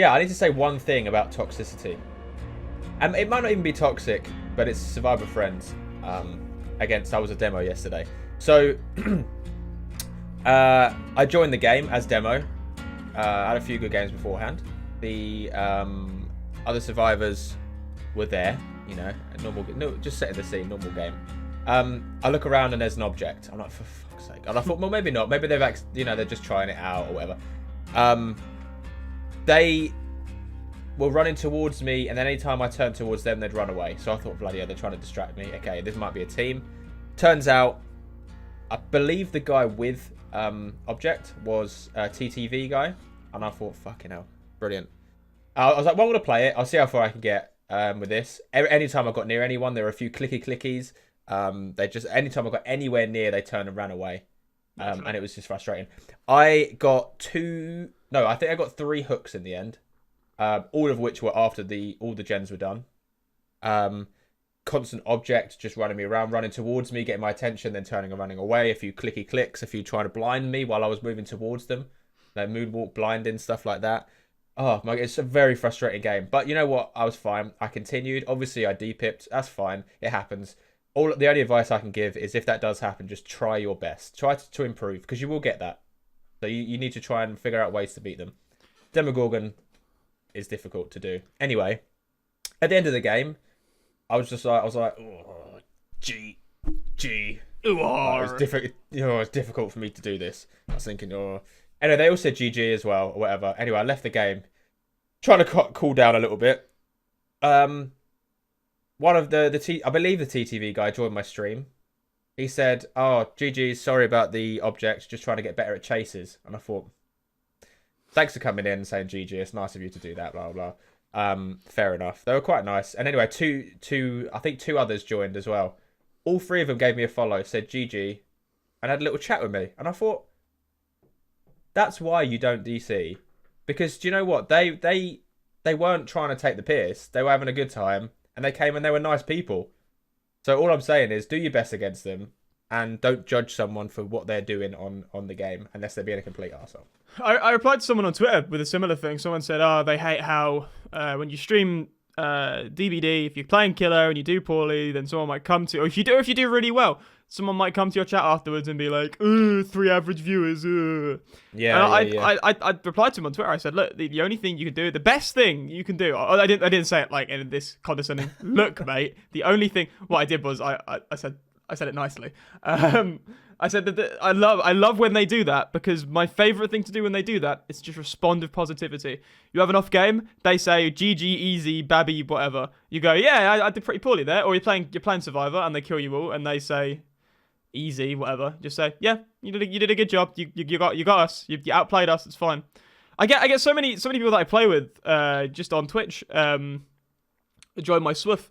Yeah, I need to say one thing about toxicity. It might not even be toxic, but it's Survivor Friends. I was a demo yesterday. So, I joined the game as demo. I had a few good games beforehand. The other survivors were there, you know, just setting the scene, normal game. I look around and there's an object. I'm like, for fuck's sake. And I thought, well, maybe not. Maybe they're just trying it out or whatever. They were running towards me, and then anytime I turned towards them, they'd run away. So I thought, bloody hell, they're trying to distract me. Okay, this might be a team. Turns out, I believe the guy with object was a TTV guy, and I thought, fucking hell, brilliant. I was like, well, I'm gonna play it. I'll see how far I can get with this. Anytime I got near anyone, there were a few clickies. Anytime I got anywhere near, they turned and ran away. And it was just frustrating. I think I got 3 hooks in the end. All of which were after all the gens were done. Constant object just running me around, running towards me, getting my attention, then turning and running away. A few clicky clicks, a few trying to blind me while I was moving towards them. Like moonwalk, blinding, stuff like that. Oh my, it's a very frustrating game. But you know what? I was fine. I continued. Obviously, I depipped. That's fine. It happens. The only advice I can give is if that does happen, just try your best. Try to improve, because you will get that. So you need to try and figure out ways to beat them. Demogorgon is difficult to do. Anyway, at the end of the game, I was like, oh, G. Oh, it's difficult for me to do this. I was thinking, oh. Anyway, they all said GG as well, or whatever. Anyway, I left the game, trying to cool down a little bit. One of I believe the TTV guy joined my stream. He said, oh, GG, sorry about the objects, just trying to get better at chases. And I thought, thanks for coming in and saying GG, it's nice of you to do that, blah, blah. Fair enough. They were quite nice. And anyway, I think 2 others joined as well. All 3 of them gave me a follow, said GG, and had a little chat with me. And I thought, that's why you don't DC. Because do you know what? They weren't trying to take the piss. They were having a good time, and they came and they were nice people. So all I'm saying is do your best against them, and don't judge someone for what they're doing on the game unless they're being a complete arsehole. I replied to someone on Twitter with a similar thing. Someone said, oh, they hate how when you stream DBD, if you're playing killer and you do poorly, then someone might come to, or if you do really well, someone might come to your chat afterwards and be like, 3 average viewers. Yeah, I replied to him on Twitter. I said, look, the only thing you can do, the best thing you can do, I didn't say it like in this condescending look, mate. The only thing, what I did was I said it nicely. I said that I love when they do that, because my favorite thing to do when they do that is just respond with positivity. You have an off game, they say GG, easy, babby, whatever. You go, yeah, I did pretty poorly there. Or you're playing Survivor and they kill you all and they say easy, whatever. Just say, yeah, you did a good job. You got us. You outplayed us. It's fine. I get so many people that I play with just on Twitch join my SWF,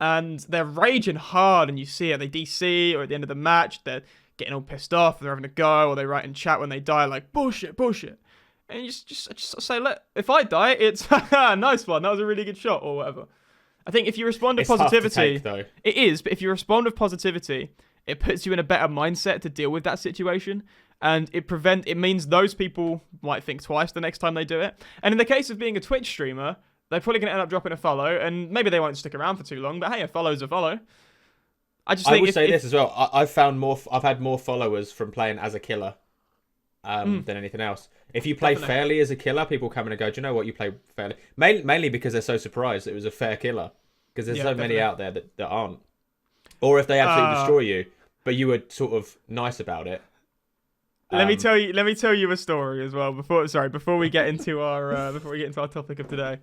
and they're raging hard, and you see it. They DC, or at the end of the match, they're getting all pissed off, they're having a go, or they write in chat when they die like bullshit. And you just say, look, if I die, it's nice one. That was a really good shot, or whatever. I think if you respond to positivity, it is. But if you respond with positivity, it puts you in a better mindset to deal with that situation. And it means those people might think twice the next time they do it. And in the case of being a Twitch streamer, they're probably going to end up dropping a follow, and maybe they won't stick around for too long, but hey, a follow's a follow. I would say this as well. I've had more followers from playing as a killer than anything else. If you play fairly as a killer, people come in and go, do you know what, you play fairly? Mainly because they're so surprised it was a fair killer. Because there's so many out there that aren't. Or if they absolutely destroy you, but you were sort of nice about it. Let me tell you a story as well before we get into our topic of today.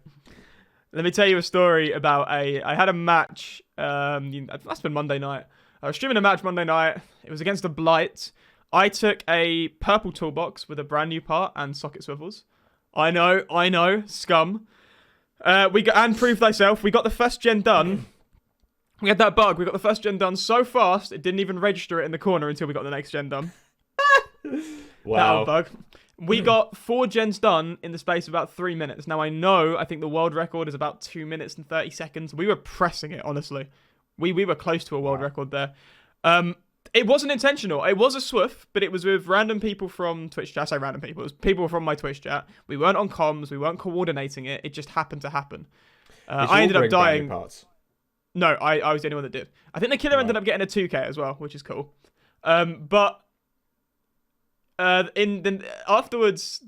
Let me tell you a story about I had a match. It must have been Monday night. I was streaming a match Monday night. It was against a Blight. I took a purple toolbox with a brand new part and socket swivels. I know, scum. And prove thyself. We got the first gen done. We had that bug. We got the first gen done so fast it didn't even register it in the corner until we got the next gen done. Wow. That old bug. We got 4 gens done in the space of about 3 minutes. Now I think the world record is about 2 minutes and 30 seconds. We were pressing it, honestly. We were close to a world record there. It wasn't intentional. It was a swoof, but it was with random people from Twitch chat. I say random people. It was people from my Twitch chat. We weren't on comms. We weren't coordinating it. It just happened to happen. I ended up dying. No, I was the only one that did. I think the killer ended up getting a 2K as well, which is cool. But afterwards,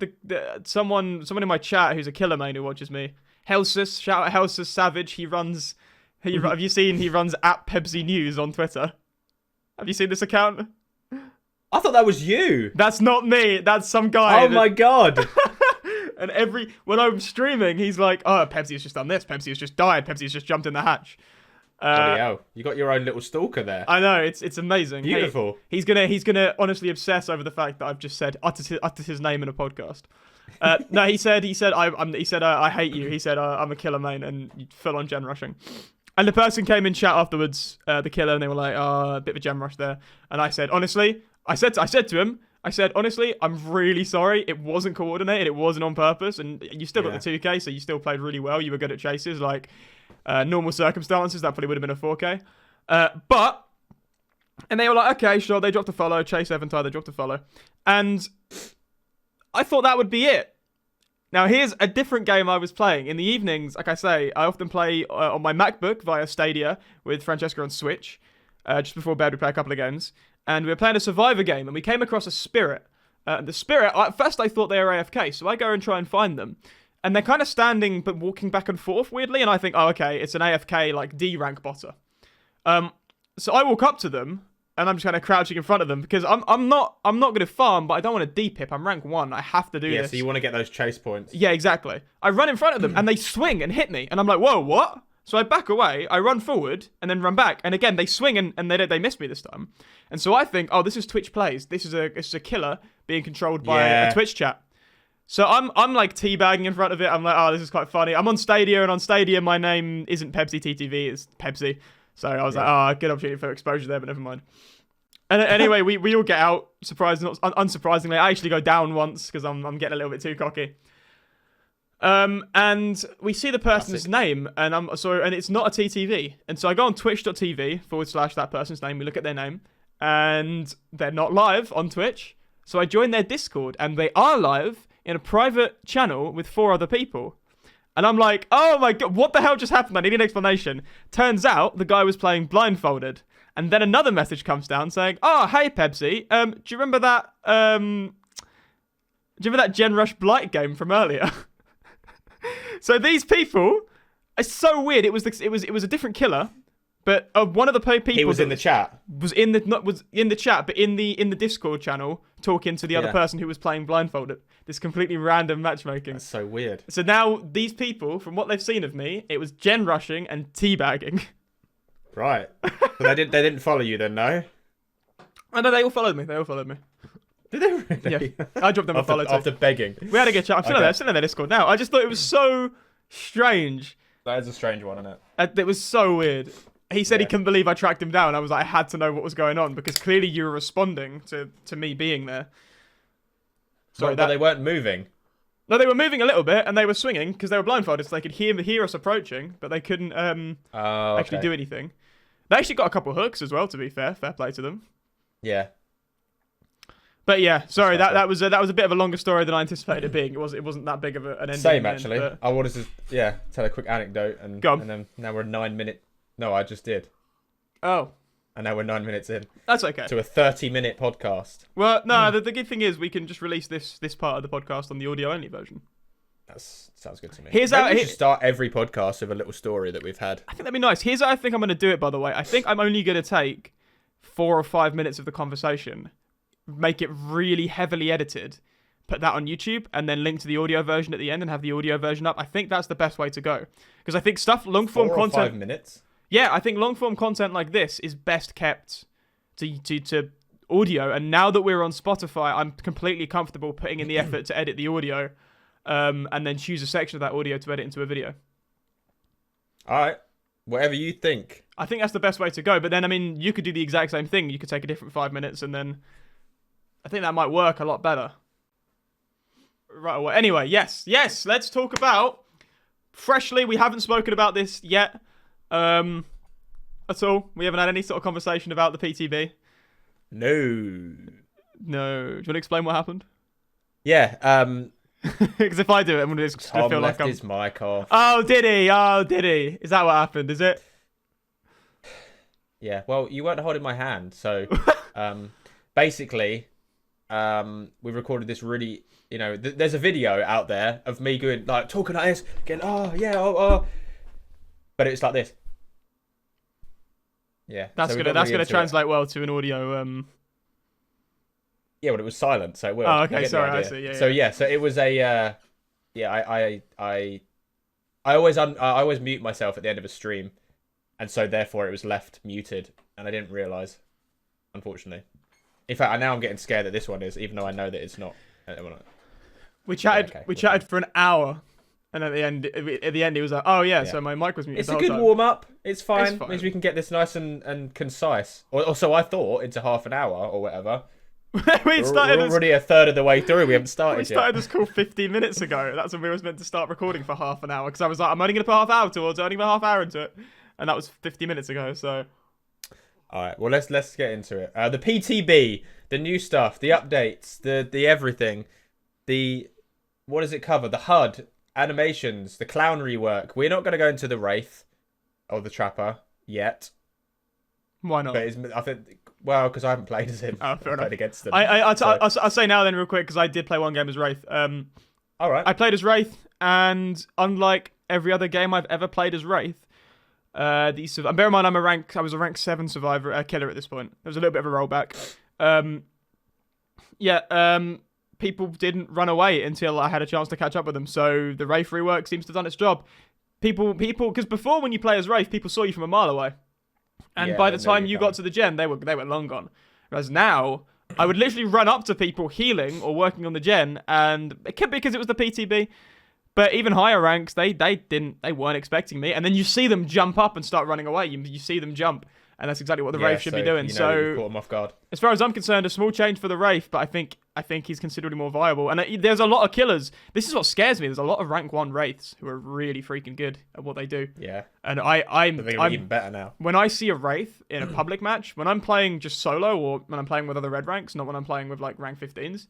someone in my chat who's a killer main who watches me, Helsus, shout out Helsus Savage. He runs. Have you seen? He runs at Pebsie News on Twitter. Have you seen this account? I thought that was you. That's not me. That's some guy. Oh my god. And when I'm streaming, he's like, "Oh, Pebsie has just done this. Pebsie has just died. Pebsie has just jumped in the hatch." Bloody hell. You got your own little stalker there. I know, it's amazing. Beautiful. Hey, he's gonna honestly obsess over the fact that I've just uttered his name in a podcast. No, he said I hate you. He said I'm a killer main and full on gen rushing. And the person came in chat afterwards, the killer, and they were like, "Oh, a bit of a gen rush there." And I said, honestly, I said to him, honestly, I'm really sorry. It wasn't coordinated. It wasn't on purpose. And you still got the 2K, so you still played really well. You were good at chases. Like, normal circumstances, that probably would have been a 4K. And they were like, okay, sure. They dropped a follow. Chase Eventide, they dropped a follow. And I thought that would be it. Now, here's a different game I was playing. In the evenings, like I say, I often play on my MacBook via Stadia with Francesca on Switch. Just before bed, we play a couple of games. And we were playing a Survivor game, and we came across a Spirit. The Spirit, at first I thought they were AFK, so I go and try and find them. And they're kind of standing, but walking back and forth weirdly, and I think, oh, okay, it's an AFK, like, D-rank botter. So I walk up to them, and I'm just kind of crouching in front of them, because I'm not going to farm, but I don't want to D-pip. I'm rank 1. I have to do this. Yeah, so you want to get those chase points. Yeah, exactly. I run in front of them, and they swing and hit me, and I'm like, whoa, what? So I back away, I run forward, and then run back, and again, they swing, and they miss me this time. And so I think, oh, this is Twitch plays. This is a killer being controlled by a Twitch chat. So I'm like teabagging in front of it. I'm like, oh, this is quite funny. I'm on Stadia, and on Stadia, my name isn't Pebsie TTV, it's Pebsie. So I was like, oh, good opportunity for exposure there, but never mind. And anyway, we all get out. Unsurprisingly, I actually go down once because I'm getting a little bit too cocky. And we see the person's name, and and it's not a TTV. And so I go on twitch.tv/that person's name. We look at their name, and they're not live on Twitch. So I join their Discord, and they are live in a private channel with 4 other people. And I'm like, oh my god, what the hell just happened? I need an explanation. Turns out the guy was playing blindfolded. And then another message comes down saying, oh, hey, Pebsie, do you remember that Gen Rush Blight game from earlier? So these people, it's so weird. It was a different killer, but one of the people he was in the chat. Was in the chat, but in the Discord channel talking to the other person who was playing blindfolded. This completely random matchmaking. That's so weird. So now these people, from what they've seen of me, it was gen rushing and teabagging. Right. But they didn't follow you then, no? I know, they all followed me. Did they really? Yeah. I dropped them a follow too. After begging. We had a good chat. I'm still in their Discord now. I just thought it was so strange. That is a strange one, isn't it? It was so weird. He said he couldn't believe I tracked him down. I was like, I had to know what was going on because clearly you were responding to me being there. Sorry, but they weren't moving. No, they were moving a little bit and they were swinging because they were blindfolded, so they could hear us approaching, but they couldn't actually do anything. They actually got a couple hooks as well. To be fair play to them. Yeah. But yeah, sorry, that was a bit of a longer story than I anticipated it being. It wasn't that big of an ending. Same actually. I wanted to tell a quick anecdote and then now we're 9 minutes. No, I just did. Oh. And now we're 9 minutes in. That's okay. To a 30-minute podcast. Well, no, the good thing is we can just release this part of the podcast on the audio-only version. That sounds good to me. We should start every podcast with a little story that we've had. I think that'd be nice. Here's how I think I'm going to do it, by the way. I think I'm only going to take 4 or 5 minutes of the conversation, make it really heavily edited, put that on YouTube, and then link to the audio version at the end and have the audio version up. I think that's the best way to go. Because I think long-form content... 4 or 5 minutes? Yeah, I think long-form content like this is best kept to audio. And now that we're on Spotify, I'm completely comfortable putting in the effort to edit the audio and then choose a section of that audio to edit into a video. All right. Whatever you think. I think that's the best way to go. But then, I mean, you could do the exact same thing. You could take a different 5 minutes and then... I think that might work a lot better. Right away. Anyway, yes. Let's talk about... Freshly, we haven't spoken about this yet. At all. We haven't had any sort of conversation about the PTB. No. No. Do you want to explain what happened? Yeah. Because if I do it, I'm gonna just Tom feel left like I'm. his mic off. Oh, did he? Oh, did he? Is that what happened? Is it? Yeah. Well, you weren't holding my hand, so basically, we recorded this really. There's a video out there of me going like talking like this, going, oh yeah, oh. But it's like this. Yeah. That's so gonna translate well to an audio. Yeah, but it was silent, so it will. Oh, okay, sorry, I see. Yeah. So it was a. I always mute myself at the end of a stream, and so therefore it was left muted, and I didn't realize, unfortunately. In fact, now I'm getting scared that this one is, even though I know that it's not. We chatted for an hour, and at the end, he was like, "Oh yeah, so my mic was muted." It's a good warm up. It's fine. It means we can get this nice and concise. Or so I thought, into half an hour or whatever. We're already a third of the way through. We haven't started yet. We started this call 15 minutes ago. That's when we were meant to start recording for half an hour. Because I was like, I'm only going to put half hour towards it. Only put half hour into it. And that was 50 minutes ago, so... Alright, well, let's get into it. The PTB, the new stuff, the updates, the everything. What does it cover? The HUD, animations, the clown rework. We're not going to go into the Wraith or the Trapper yet. Why not? But I think... Well, because I haven't played as him. Oh, fair enough. Played against them. I'll say now then real quick, because I did play one game as Wraith. All right. I played as Wraith, and unlike every other game I've ever played as Wraith, and bear in mind I was a rank 7 survivor, killer at this point. There was a little bit of a rollback. People didn't run away until I had a chance to catch up with them, so the Wraith rework seems to have done its job. People, because before when you play as Wraith, people saw you from a mile away. And by the time you got to the gen, they were long gone. Whereas now, I would literally run up to people healing or working on the gen, and it could be because it was the PTB, but even higher ranks, they weren't expecting me. And then you see them jump up and start running away. You see them jump, and that's exactly what the Wraith should be doing. So caught them off guard. As far as I'm concerned, a small change for the Wraith, but I think he's considerably more viable. And there's a lot of killers. This is what scares me. There's a lot of rank 1 Wraiths who are really freaking good at what they do. Yeah. And I'm even better now. When I see a Wraith in a public match, when I'm playing just solo or when I'm playing with other red ranks, not when I'm playing with like rank 15s,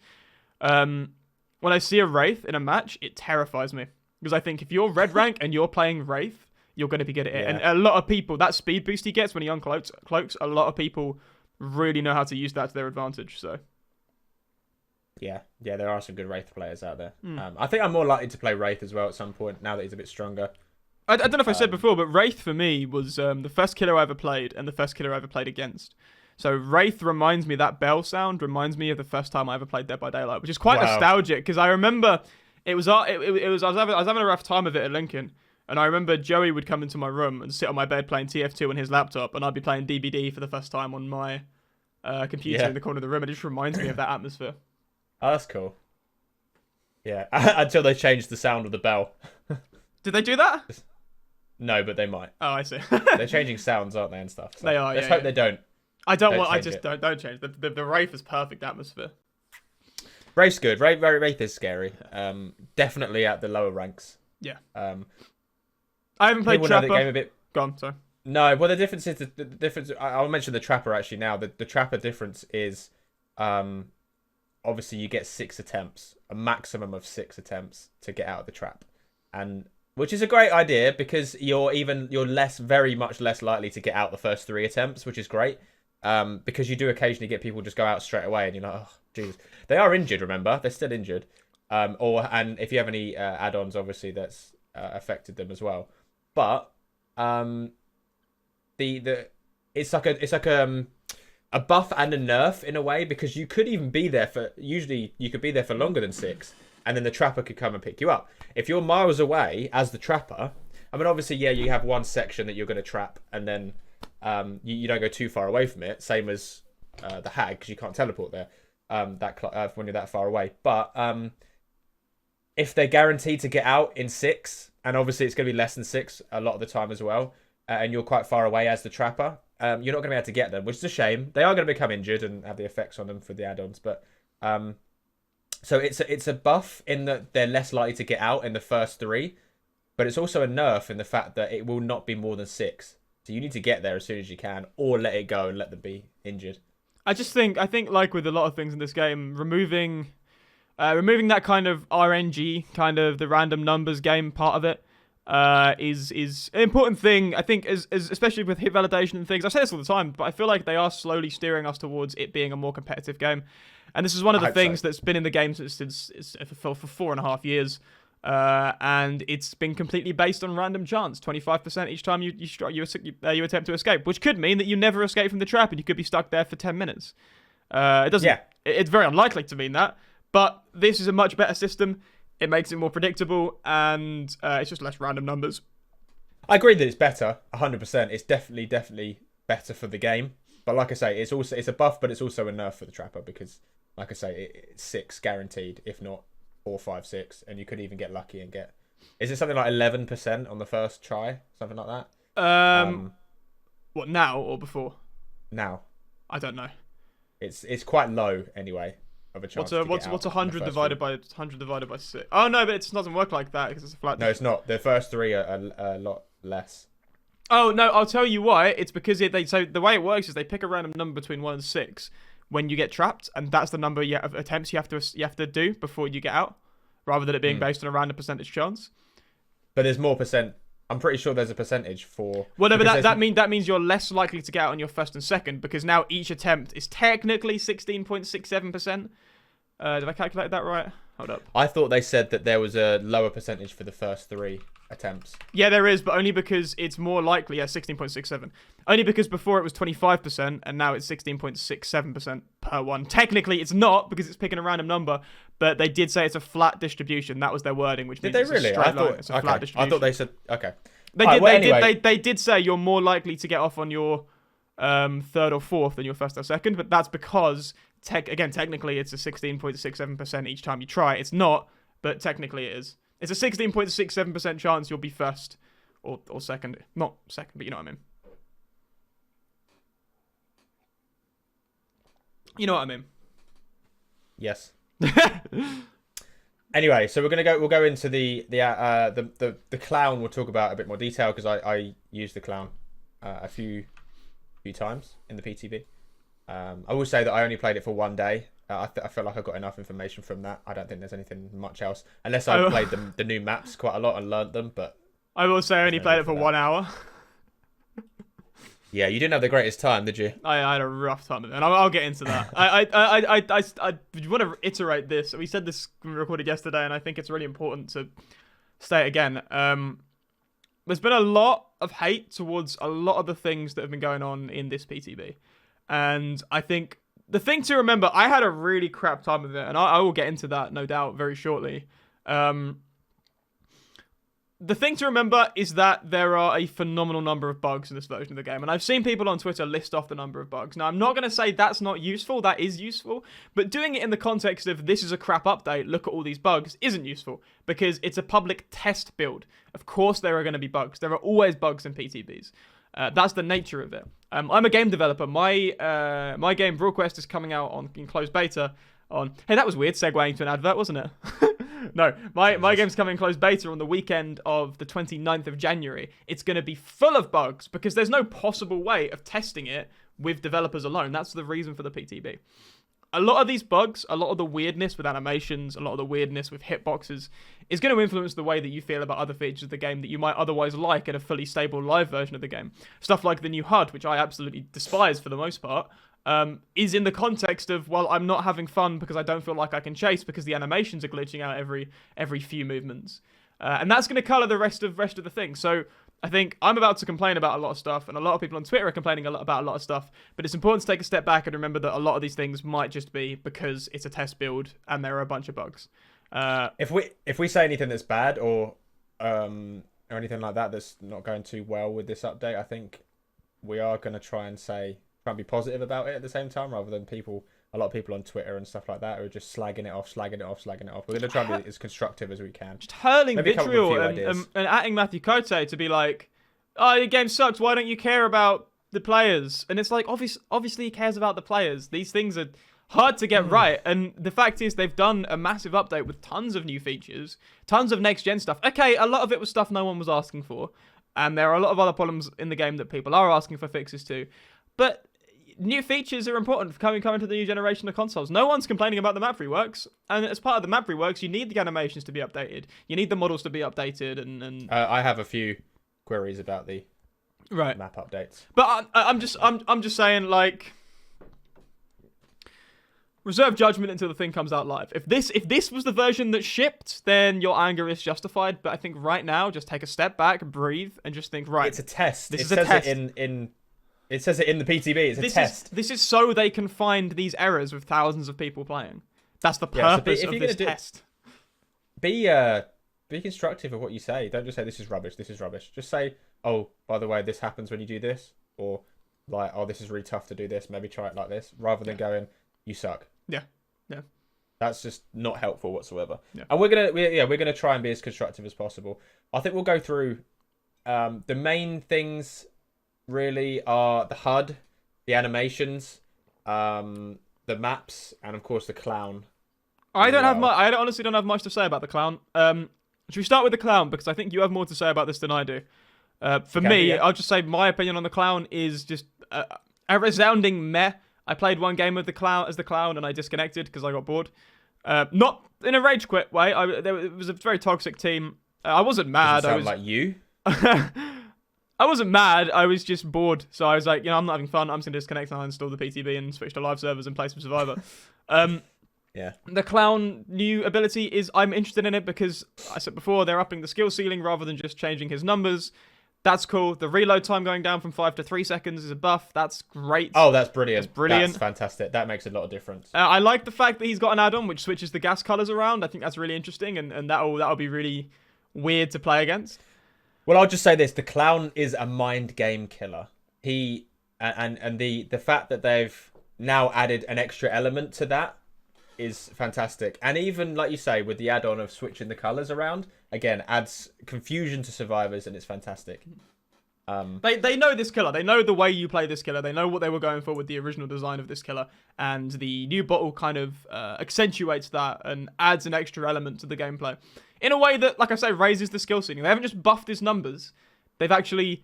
when I see a Wraith in a match, it terrifies me. Because I think if you're red rank and you're playing Wraith, you're going to be good at it. And a lot of people, that speed boost he gets when he uncloaks, a lot of people really know how to use that to their advantage. So, yeah, there are some good Wraith players out there. I think I'm more likely to play Wraith as well at some point now that he's a bit stronger. I don't know if I said before, but Wraith for me was the first killer I ever played and the first killer I ever played against. So Wraith reminds me, that bell sound reminds me of the first time I ever played Dead by Daylight, which is quite nostalgic because I remember I was having a rough time of it at Lincoln. And I remember Joey would come into my room and sit on my bed playing TF2 on his laptop, and I'd be playing DBD for the first time on my computer in the corner of the room. It just reminds me of that atmosphere. Oh, that's cool. Yeah, until they changed the sound of the bell. Did they do that? No, but they might. Oh, I see. They're changing sounds, aren't they, and stuff. So they are. Let's hope they don't. Don't change. The Wraith is perfect atmosphere. Wraith's good. Wraith is scary. Definitely at the lower ranks. Yeah. I haven't played Trapper. Know the game a bit. Go on, sorry. No, well, the difference is the difference. I'll mention the Trapper actually now. The Trapper difference is, obviously you get 6 attempts, a maximum of 6 attempts to get out of the trap, and which is a great idea because you're very much less likely to get out the first 3 attempts, which is great. Because you do occasionally get people just go out straight away, and you're like, oh, Jesus, they are injured. Remember, they're still injured. And if you have any add-ons, obviously that's affected them as well. But it's like a buff and a nerf in a way, because you could even be there for longer than 6, and then the Trapper could come and pick you up. If you're miles away as the Trapper, I mean, obviously, yeah, you have one section that you're going to trap, and then you don't go too far away from it, same as the Hag, because you can't teleport there when you're that far away. But if they're guaranteed to get out in 6, and obviously it's going to be less than 6 a lot of the time as well, and you're quite far away as the Trapper, you're not going to be able to get them, which is a shame. They are going to become injured and have the effects on them for the add-ons, but so it's a buff in that they're less likely to get out in the first 3, but it's also a nerf in the fact that it will not be more than 6. So you need to get there as soon as you can, or let it go and let them be injured. I think like with a lot of things in this game, removing that kind of RNG, kind of the random numbers game part of it, is an important thing. I think, as especially with hit validation and things. I say this all the time, but I feel like they are slowly steering us towards it being a more competitive game. And this is one of the things that's been in the game since for 4.5 years. And it's been completely based on random chance, 25% each time you attempt to escape, which could mean that you never escape from the trap and you could be stuck there for 10 minutes. It doesn't. Yeah. It's very unlikely to mean that, but this is a much better system. It makes it more predictable, and it's just less random numbers. I agree that it's better, 100%. It's definitely better for the game. But like I say, it's a buff, but it's also a nerf for the trapper because, like I say, it's 6 guaranteed, if not 4, 5, 6, and you could even get lucky and get. Is it something like 11% on the first try, something like that? What, now or before? Now. I don't know. It's quite low anyway. Of a chance what's 100 divided by 6? Oh no, but it doesn't work like that because it's a flat. No, it's not. The first 3 are a lot less. Oh no, I'll tell you why. It's because so the way it works is they pick a random number between 1 and 6 when you get trapped, and that's the number of attempts you have to do before you get out, rather than it being based on a random percentage chance. But there's more percent. I'm pretty sure there's a percentage for. Well, no, but that means you're less likely to get out on your first and second because now each attempt is technically 16.67%. Did I calculate that right? Hold up. I thought they said that there was a lower percentage for the first 3 attempts. Yeah, there is, but only because it's more likely. Yeah, 16.67. Only because before it was 25% and now it's 16.67% per one. Technically, it's not because it's picking a random number, but they did say it's a flat distribution. That was their wording, which means it's a straight line. It's a flat distribution. I thought they said okay. They did say you're more likely to get off on your third or fourth than your first or second, but that's because technically it's a 16.67% each time you try. It's not, but technically it is. It's a 16.67% chance you'll be first or second. Not second, but you know what I mean. You know what I mean. Yes. Anyway, so we'll go into the clown. We'll talk about a bit more detail because I used the clown a few times in the PTB. I will say that I only played it for 1 day. I feel like I got enough information from that. I don't think there's anything much else, unless I played the new maps quite a lot and learnt them. But I will say I only played it for 1 hour. Yeah, you didn't have the greatest time, did you? I had a rough time of it, and I'll get into that. I want to reiterate this. We said this when we recorded yesterday, and I think it's really important to say it again. There's been a lot of hate towards a lot of the things that have been going on in this PTB. And I think the thing to remember, I had a really crap time with it, and I will get into that, no doubt, very shortly. The thing to remember is that there are a phenomenal number of bugs in this version of the game. And I've seen people on Twitter list off the number of bugs. Now, I'm not going to say that's not useful. That is useful. But doing it in the context of this is a crap update, look at all these bugs, isn't useful. Because it's a public test build. Of course there are going to be bugs. There are always bugs in PTBs. That's the nature of it. I'm a game developer. My game, RuleQuest, is coming out in closed beta on... Hey, that was weird, segueing to an advert, wasn't it? No, my game's coming closed beta on the weekend of the 29th of January. It's going to be full of bugs because there's no possible way of testing it with developers alone. That's the reason for the PTB. A lot of these bugs, a lot of the weirdness with animations, a lot of the weirdness with hitboxes is going to influence the way that you feel about other features of the game that you might otherwise like in a fully stable live version of the game. Stuff like the new HUD, which I absolutely despise for the most part, is in the context of, well, I'm not having fun because I don't feel like I can chase because the animations are glitching out every few movements. And that's going to colour the rest of the thing. So I think I'm about to complain about a lot of stuff, and a lot of people on Twitter are complaining about a lot of stuff, but it's important to take a step back and remember that a lot of these things might just be because it's a test build and there are a bunch of bugs. If we say anything that's bad or anything like that that's not going too well with this update, I think we are going to try and be positive about it at the same time, rather than a lot of people on Twitter and stuff like that who are just slagging it off. We're going to try and be as constructive as we can. Just hurling vitriol and atting Matthew Cote to be like, oh, your game sucks, why don't you care about the players? And it's like, obviously he cares about the players. These things are hard to get right. And the fact is they've done a massive update with tons of new features, tons of next-gen stuff. Okay, a lot of it was stuff no one was asking for. And there are a lot of other problems in the game that people are asking for fixes to. But new features are important for coming to the new generation of consoles. No one's complaining about the map reworks, and as part of the map reworks, you need the animations to be updated. You need the models to be updated, and I have a few queries about the right map updates. But I'm just saying, like, reserve judgment until the thing comes out live. If this was the version that shipped, then your anger is justified. But I think right now, just take a step back, breathe, and just think, right, it's a test. This is a test. It says it in the PTB. It's a test. This is so they can find these errors with thousands of people playing. That's the purpose of this test. Be constructive of what you say. Don't just say this is rubbish. This is rubbish. Just say, oh, by the way, this happens when you do this, or like, oh, this is really tough to do this. Maybe try it like this, rather than going, you suck. Yeah. That's just not helpful whatsoever. Yeah. And we're gonna try and be as constructive as possible. I think we'll go through the main things. Really are the HUD, the animations, the maps, and of course the clown. I honestly don't have much to say about the clown. Should we start with the clown, because I think you have more to say about this than I do. For me, I'll just say my opinion on the clown is just a resounding meh. I played one game with the clown and I disconnected because I got bored. Not in a rage quit way. It was a very toxic team. I wasn't mad. Sound like you. I wasn't mad, I was just bored. So I was like, I'm not having fun. I'm just going to disconnect and uninstall the PTB and switch to live servers and play some Survivor. Yeah. The clown new ability is, I'm interested in it because I said before, they're upping the skill ceiling rather than just changing his numbers. That's cool. The reload time going down from 5 to 3 seconds is a buff. That's great. Oh, that's brilliant. That's brilliant. That's fantastic. That makes a lot of difference. I like the fact that he's got an add-on which switches the gas colors around. I think that's really interesting, and that'll be really weird to play against. Well, I'll just say this: the clown is a mind game killer. He and the fact that they've now added an extra element to that is fantastic. And even like you say, with the add-on of switching the colors around, again, adds confusion to survivors, and it's fantastic. They know this killer. They know the way you play this killer. They know what they were going for with the original design of this killer, and the new bottle kind of accentuates that and adds an extra element to the gameplay in a way that, like I say, raises the skill ceiling. They haven't just buffed his numbers; they've actually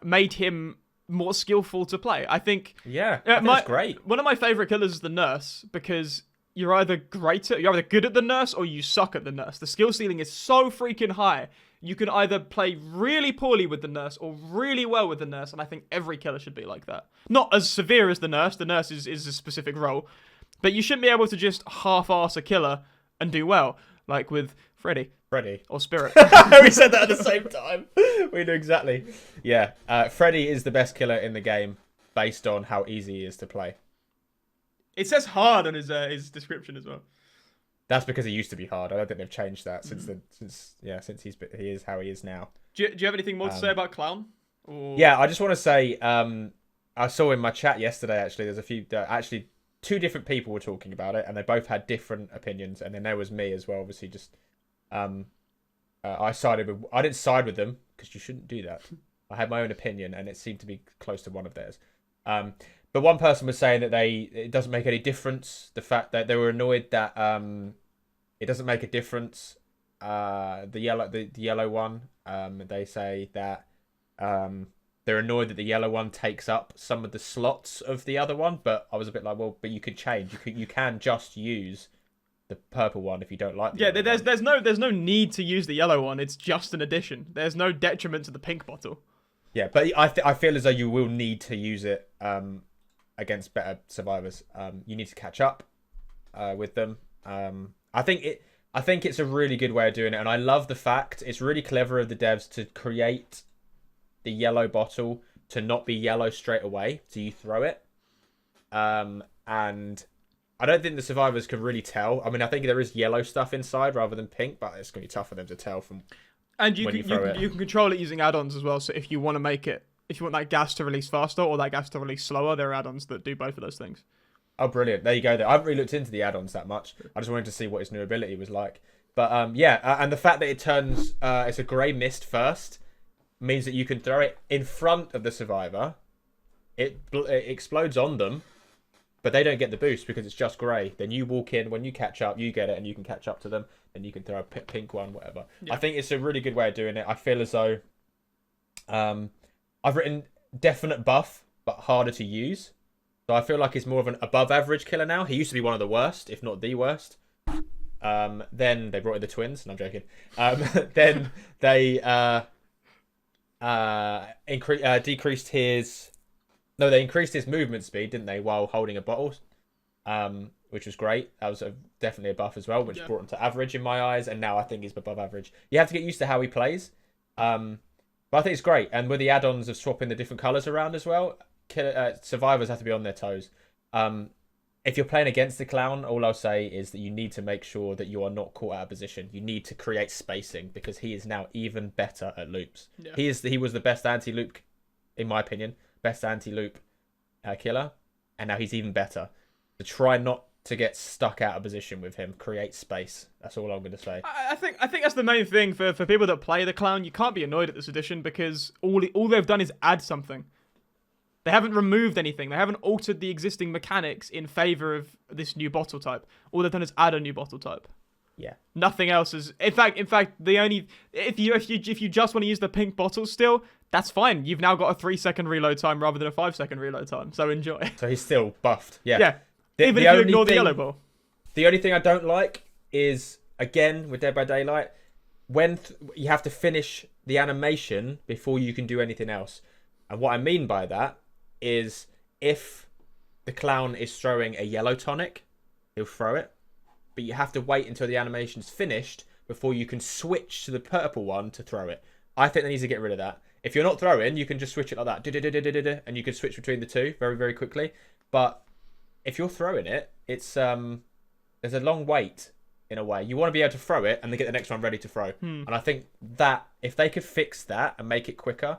made him more skillful to play. I think. Yeah, that's great. One of my favorite killers is the nurse, because you're either good at the nurse or you suck at the nurse. The skill ceiling is so freaking high. You can either play really poorly with the nurse or really well with the nurse, and I think every killer should be like that. Not as severe as the nurse. The nurse is a specific role. But you shouldn't be able to just half-arse a killer and do well, like with Freddy. Or Spirit. We said that at the same time. We knew exactly. Yeah, Freddy is the best killer in the game based on how easy he is to play. It says hard on his description as well. That's because he used to be hard. I don't think they've changed that since he is how he is now. Do you have anything more to say about Clown? Or... Yeah, I just want to say I saw in my chat yesterday actually. There's a few actually 2 different people were talking about it, and they both had different opinions. And then there was me as well. Obviously, just I didn't side with them because you shouldn't do that. I had my own opinion, and it seemed to be close to one of theirs. But one person was saying that it doesn't make any difference. The fact that they were annoyed that it doesn't make a difference. The yellow one. They say that they're annoyed that the yellow one takes up some of the slots of the other one. But I was a bit like, well, but you could change. You can just use the purple one if you don't like. There's no need to use the yellow one. It's just an addition. There's no detriment to the pink bottle. Yeah, but I feel as though you will need to use it against better survivors. You need to catch up with them. I think it's a really good way of doing it, and I love the fact it's really clever of the devs to create the yellow bottle to not be yellow straight away, so you throw it. And I don't think the survivors can really tell. I mean, I think there is yellow stuff inside rather than pink, but it's going to be tough for them to tell from. And you can control it using add-ons as well. So if you want that gas to release faster or that gas to release slower, there are add-ons that do both of those things. Oh, brilliant. There you go. I haven't really looked into the add-ons that much. I just wanted to see what his new ability was like. But and the fact that it turns, it's a grey mist first, means that you can throw it in front of the survivor. It explodes on them, but they don't get the boost because it's just grey. Then you walk in, when you catch up, you get it, and you can catch up to them, and you can throw a pink one, whatever. Yeah. I think it's a really good way of doing it. I feel as though I've written definite buff, but harder to use. So I feel like he's more of an above average killer now. He used to be one of the worst, if not the worst. Then they brought in the twins, and I'm joking. Then they decreased his. No, they increased his movement speed, didn't they, while holding a bottle? Which was great. That was definitely a buff as well, which brought him to average in my eyes. And now I think he's above average. You have to get used to how he plays. But I think it's great. And with the add-ons of swapping the different colours around as well, survivors have to be on their toes. If you're playing against the clown, all I'll say is that you need to make sure that you are not caught out of position. You need to create spacing because he is now even better at loops. Yeah. He was the best anti-loop, in my opinion, best anti-loop killer, and now he's even better. So try not to get stuck out of position with him. Create space. That's all I'm going to say. I think that's the main thing for people that play the clown. You can't be annoyed at this edition because all they've done is add something. They haven't removed anything. They haven't altered the existing mechanics in favor of this new bottle type. All they've done is add a new bottle type. Yeah. Nothing else is. In fact, the only if you just want to use the pink bottles still, that's fine. You've now got a 3-second reload time rather than a 5-second reload time. So enjoy. So he's still buffed. Yeah. Yeah. Even if you ignore the yellow ball. The only thing I don't like is, again with Dead by Daylight, when you have to finish the animation before you can do anything else. And what I mean by that is if the clown is throwing a yellow tonic, he'll throw it, but you have to wait until the animation's finished before you can switch to the purple one to throw it. I think they need to get rid of that. If you're not throwing, you can just switch it like that, and you can switch between the two very, very quickly. But if you're throwing it, it's there's a long wait in a way. You want to be able to throw it and then get the next one ready to throw. And I think that if they could fix that and make it quicker,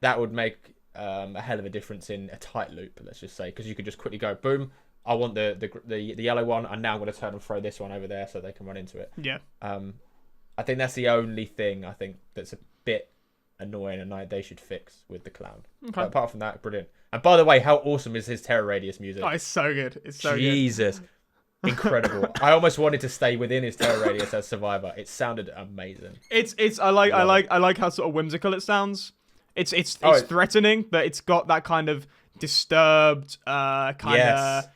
that would make a hell of a difference in a tight loop, let's just say, because you could just quickly go boom, I want the yellow one, and now I'm going to turn and throw this one over there so they can run into it. Yeah. I think that's the only thing I think that's a bit annoying and they should fix with the clown. Okay. But apart from that, brilliant. And by the way, how awesome is his Terror Radius music? Oh, it's so good. It's so Jesus. Good. Incredible. I almost wanted to stay within his Terror Radius as Survivor. It sounded amazing. I like how sort of whimsical it sounds. It's threatening, but it's got that kind of disturbed kind of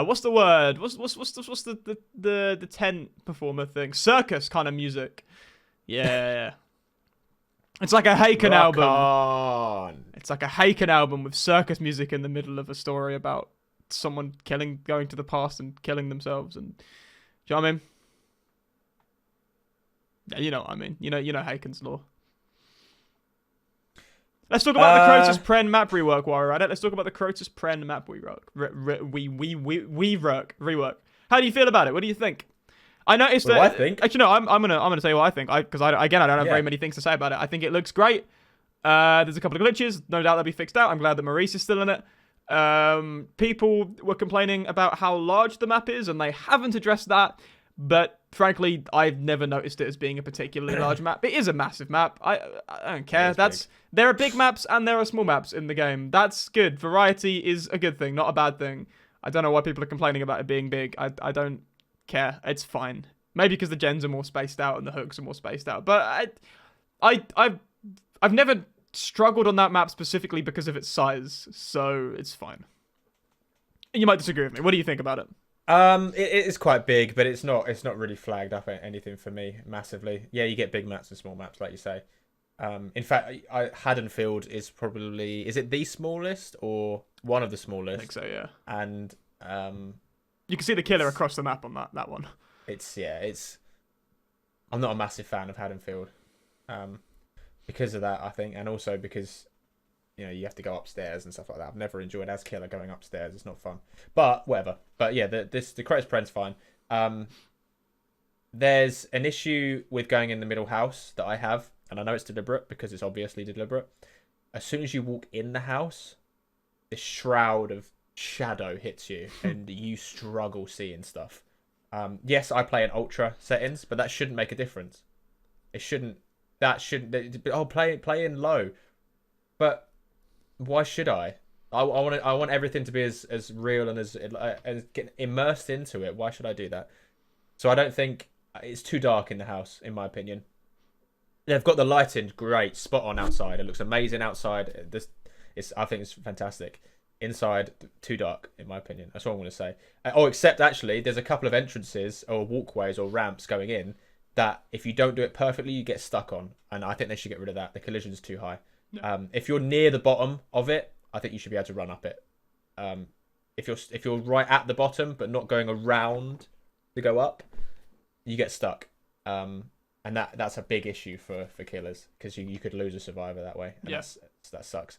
what's the word? What's the tent performer thing? Circus kind of music. Yeah. It's like a Haken album. On. It's like a Haken album with circus music in the middle of a story about someone going to the past and killing themselves. And do you know what I mean? Yeah, you know what I mean. You know Haken's law. Let's talk about the Crotus Pren map rework while we're at it. Let's talk about the Crotus Pren map rework. Rework. How do you feel about it? What do you think? I noticed that. I think. Actually, no. I'm gonna say what I think. Because I don't have very many things to say about it. I think it looks great. There's a couple of glitches. No doubt they'll be fixed out. I'm glad that Maurice is still in it. People were complaining about how large the map is, and they haven't addressed that. But frankly, I've never noticed it as being a particularly large map. It is a massive map. I don't care. There are big maps and there are small maps in the game. That's good. Variety is a good thing, not a bad thing. I don't know why people are complaining about it being big. I don't care. It's fine. Maybe because the gens are more spaced out and the hooks are more spaced out. But I've never struggled on that map specifically because of its size, so it's fine. You might disagree with me. What do you think about it? It is quite big, but it's not really flagged up anything for me massively. Yeah, you get big maps and small maps, like you say. In fact, Haddonfield is it the smallest or one of the smallest? I think so, yeah. And you can see the killer across the map on that one. I'm not a massive fan of Haddonfield, because of that, I think, and also because you have to go upstairs and stuff like that. I've never enjoyed as killer going upstairs. It's not fun. But whatever. But yeah, the Crotus Pren's fine. There's an issue with going in the middle house that I have, and I know it's deliberate because it's obviously deliberate. As soon as you walk in the house, this shroud of shadow hits you and you struggle seeing stuff. Yes, I play in ultra settings, but that shouldn't make a difference. It shouldn't. Play in low. But why should I? I want everything to be as real and as get immersed into it. Why should I do that? So I don't think it's too dark in the house, in my opinion. They've got the lighting great, spot on outside. It looks amazing outside. I think it's fantastic. inside too dark, in my opinion. That's all I'm going to say. Except actually, there's a couple of entrances or walkways or ramps going in that if you don't do it perfectly, you get stuck on. And I think they should get rid of that. The collision's too high. No. If you're near the bottom of it, I think you should be able to run up it. If you're right at the bottom but not going around to go up, you get stuck. And that's a big issue for killers because you could lose a survivor that way. And that sucks.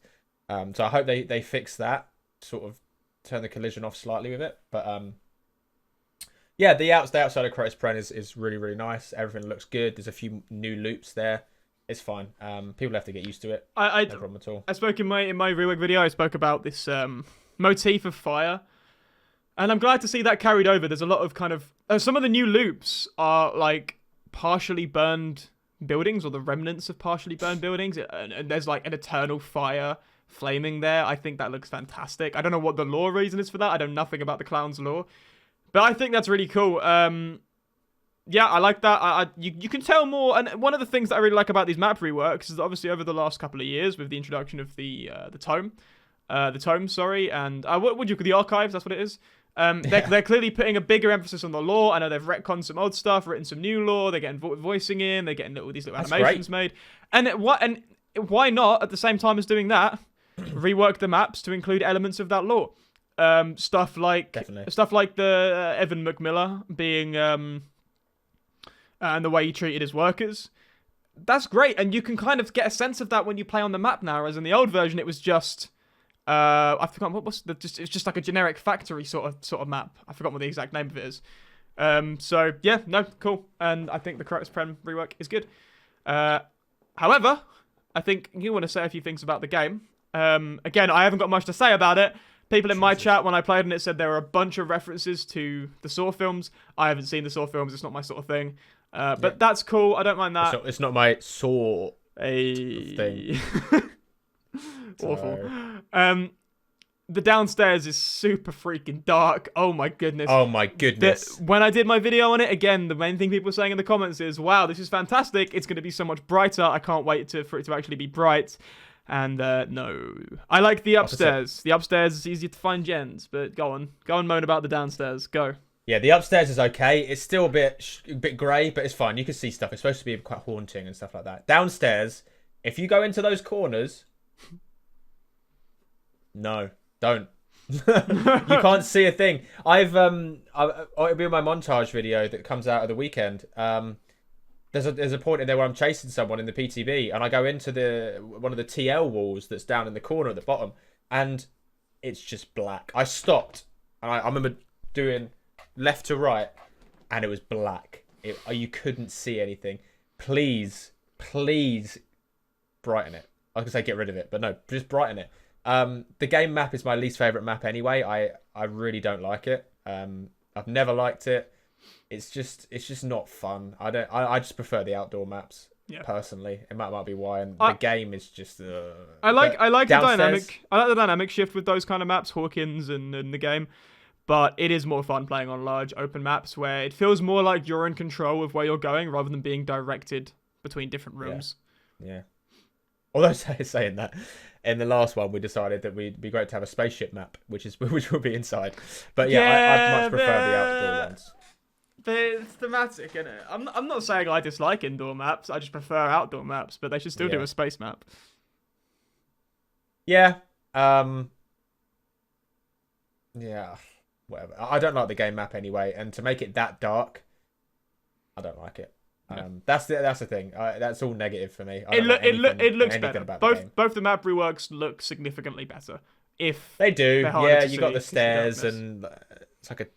So I hope they fix that, sort of turn the collision off slightly with it. But yeah, the outside of Kratos Pren is really, really nice. Everything looks good. There's a few new loops there. It's fine. People have to get used to it. No problem at all. I spoke in my rework video. I spoke about this motif of fire, and I'm glad to see that carried over. There's a lot of kind of some of the new loops are like partially burned buildings or the remnants of partially burned buildings, and there's like an eternal fire flaming there. I think that looks fantastic. I don't know what the lore reason is for that. I know nothing about the clown's lore, but I think that's really cool. Yeah, I like that. You can tell more, and one of the things that I really like about these map reworks is that obviously over the last couple of years with the introduction of the tome, and what would you call the archives? That's what it is. They're clearly putting a bigger emphasis on the lore. I know they've retconned some old stuff, written some new lore. They're getting voicing in. They're getting these little animations made. And why not at the same time as doing that, rework the maps to include elements of that lore? Stuff like the Evan McMillan being and the way he treated his workers. That's great, and you can kind of get a sense of that when you play on the map now. Whereas in the old version, it was just I forgot it's just like a generic factory sort of map. I forgot what the exact name of it is. So yeah, no, cool. And I think the Kratos Pren rework is good. However, I think you want to say a few things about the game. Again, I haven't got much to say about it. People in my chat when I played on it said there were a bunch of references to the Saw films. I haven't seen the Saw films. It's not my sort of thing. But that's cool. I don't mind that. It's not my Saw thing. Awful. The downstairs is super freaking dark. Oh my goodness. When I did my video on it, again, the main thing people were saying in the comments is, wow, this is fantastic. It's going to be so much brighter. I can't wait for it to actually be bright. And no. I like the upstairs. The upstairs is easier to find gens, but go on moan about the downstairs. Go. Yeah, the upstairs is okay. It's still a bit grey, but it's fine. You can see stuff. It's supposed to be quite haunting and stuff like that. Downstairs, if you go into those corners, no, don't. You can't see a thing. It'll be in my montage video that comes out of the weekend. There's a point in there where I'm chasing someone in the PTB, and I go into one of the TL walls that's down in the corner at the bottom, and it's just black. I stopped, and I remember doing left to right, and it was black. You couldn't see anything. Please brighten it. I was gonna say get rid of it, but no, just brighten it. The game map is my least favorite map anyway. I really don't like it. I've never liked it. It's just not fun. I just prefer the outdoor maps. Yeah. Personally, it might be why, and the game is just. I like the dynamic. I like the dynamic shift with those kind of maps, Hawkins and the game. But it is more fun playing on large open maps where it feels more like you're in control of where you're going rather than being directed between different rooms. Yeah. Although saying that, in the last one we decided that we'd be great to have a spaceship map, which will be inside. But I'd much prefer the outdoor ones. It's thematic, isn't it? I'm not saying I dislike indoor maps. I just prefer outdoor maps, but they should still do a space map. Yeah. Yeah. Whatever. I don't like the game map anyway, and to make it that dark, I don't like it. That's the thing. That's all negative for me. It looks better. Both the map reworks look significantly better. If they do, yeah, you got the stairs, and it's like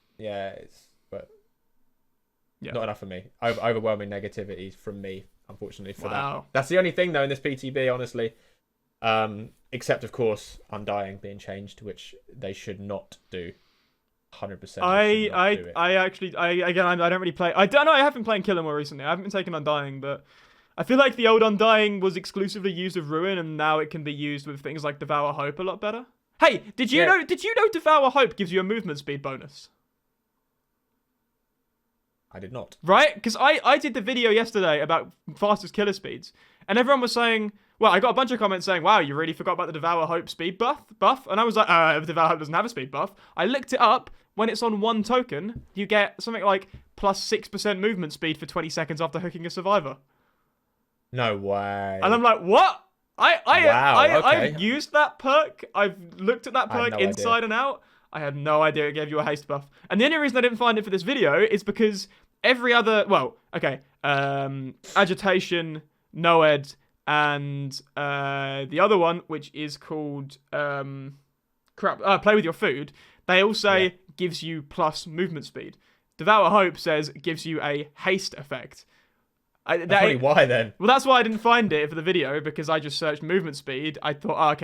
not enough for me. Overwhelming negativity from me, unfortunately, for that. That's the only thing though in this PTB, honestly. Except of course, Undying being changed, which they should not do. 100%. I don't really play. I don't know. I have been playing Kill 'Em more recently. I haven't been taking Undying, but I feel like the old Undying was exclusively used with Ruin, and now it can be used with things like Devour Hope a lot better. Hey, did you know Devour Hope gives you a movement speed bonus? I did not. Right? Because I did the video yesterday about fastest killer speeds, and everyone was saying, Well, I got a bunch of comments saying, wow, you really forgot about the Devour Hope speed buff. And I was like, Devour Hope doesn't have a speed buff. I looked it up. When it's on one token, you get something like plus 6% movement speed for 20 seconds after hooking a survivor. No way. And I'm like, what? Wow, okay. I've used that perk. I've looked at that perk no inside idea. and out. I had no idea it gave you a haste buff. And the only reason I didn't find it for this video is because every other, Agitation, Noed, and the other one, which is called Play With Your Food, they all say gives you plus movement speed. Devour Hope says it gives you a haste effect. That's probably why then. Well, that's why I didn't find it for the video, because I just searched movement speed. I thought,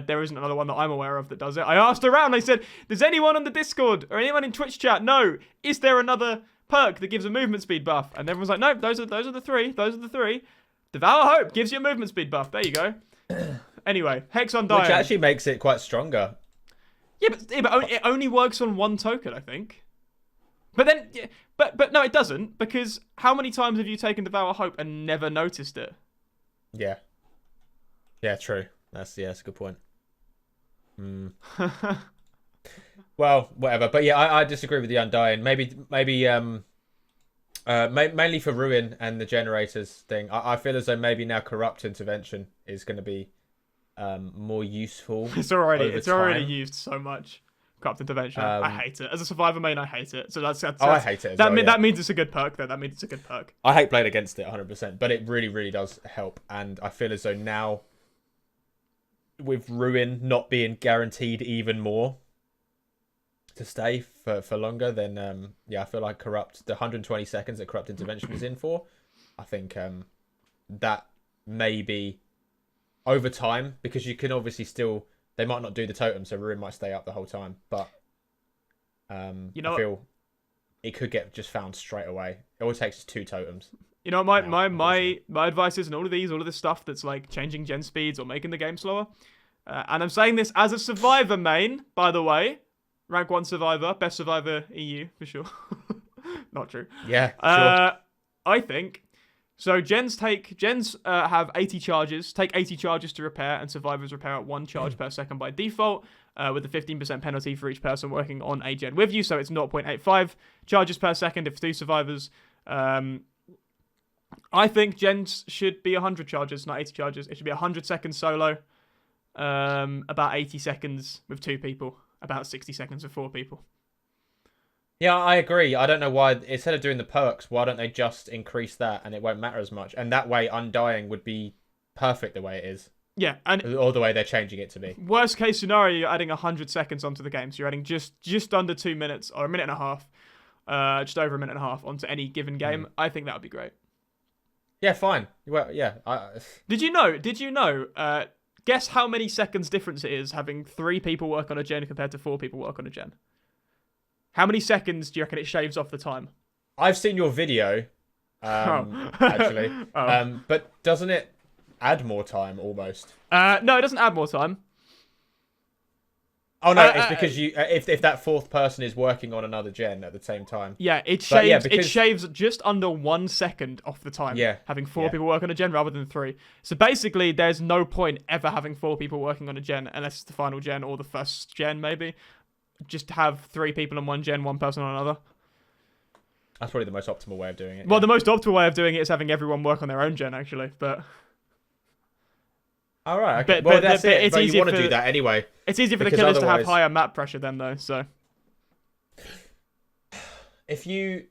there isn't another one that I'm aware of that does it. I asked around, I said, does anyone on the Discord or anyone in Twitch chat know, is there another perk that gives a movement speed buff? And everyone's like, no, those are the three. Those are the three. Devour Hope gives you a movement speed buff. There you go. Anyway, Hex Undying. Which actually makes it quite stronger. Yeah, but it only works on one token, I think. But then, but no, it doesn't, because how many times have you taken Devour Hope and never noticed it? Yeah. Yeah, true. That's a good point. Well, whatever. But yeah, I disagree with the Undying. Maybe mainly for Ruin and the generators thing. I feel as though maybe now Corrupt Intervention is going to be more useful. It's already used so much. Corrupt Intervention. I hate it. As a survivor main, I hate it. So that's I hate it as well, that means it's a good perk, though. That means it's a good perk. I hate playing against it 100%, but it really, really does help. And I feel as though now, with Ruin not being guaranteed even more to stay for longer, then I feel like the 120 seconds that Corrupt Intervention is in for, I think that may be over time, because you can obviously still, they might not do the totem, so Ruin might stay up the whole time, but I feel it could get just found straight away. It all takes 2 totems. You know, my advice is, and all of this stuff that's like changing gen speeds or making the game slower, and I'm saying this as a survivor main, by the way, rank 1 survivor, best survivor EU for sure. Not true. Yeah, sure. I think so. Gens have 80 charges. Take 80 charges to repair, and survivors repair at 1 charge per second by default, with a 15% penalty for each person working on a gen with you. So it's 0.85 charges per second if 2 survivors. I think gens should be 100 charges, not 80 charges. It should be 100 seconds solo, about 80 seconds with 2 people, about 60 seconds with 4 people. Yeah, I agree. I don't know why, instead of doing the perks, why don't they just increase that and it won't matter as much? And that way, Undying would be perfect the way it is. Yeah, or the way they're changing it to be. Worst case scenario, you're adding 100 seconds onto the game. So you're adding just under 2 minutes, or a minute and a half, just over a minute and a half onto any given game. I think that would be great. Yeah, fine. Well, yeah. Did you know? Guess how many seconds difference it is having 3 people work on a gen compared to 4 people work on a gen? How many seconds do you reckon it shaves off the time? I've seen your video, actually. But doesn't it add more time almost? No, it doesn't add more time. Oh no, it's because you if that 4th person is working on another gen at the same time. Yeah, it shaves just under 1 second off the time. Yeah, having 4 people work on a gen rather than 3. So basically, there's no point ever having 4 people working on a gen unless it's the final gen or the first gen, maybe. Just have 3 people on one gen, 1 person on another. That's probably the most optimal way of doing it. Well, the most optimal way of doing it is having everyone work on their own gen, actually. But all right, okay. Well, that's it. But you want to do that anyway. It's easier for the killers to have higher map pressure then, though. So if you,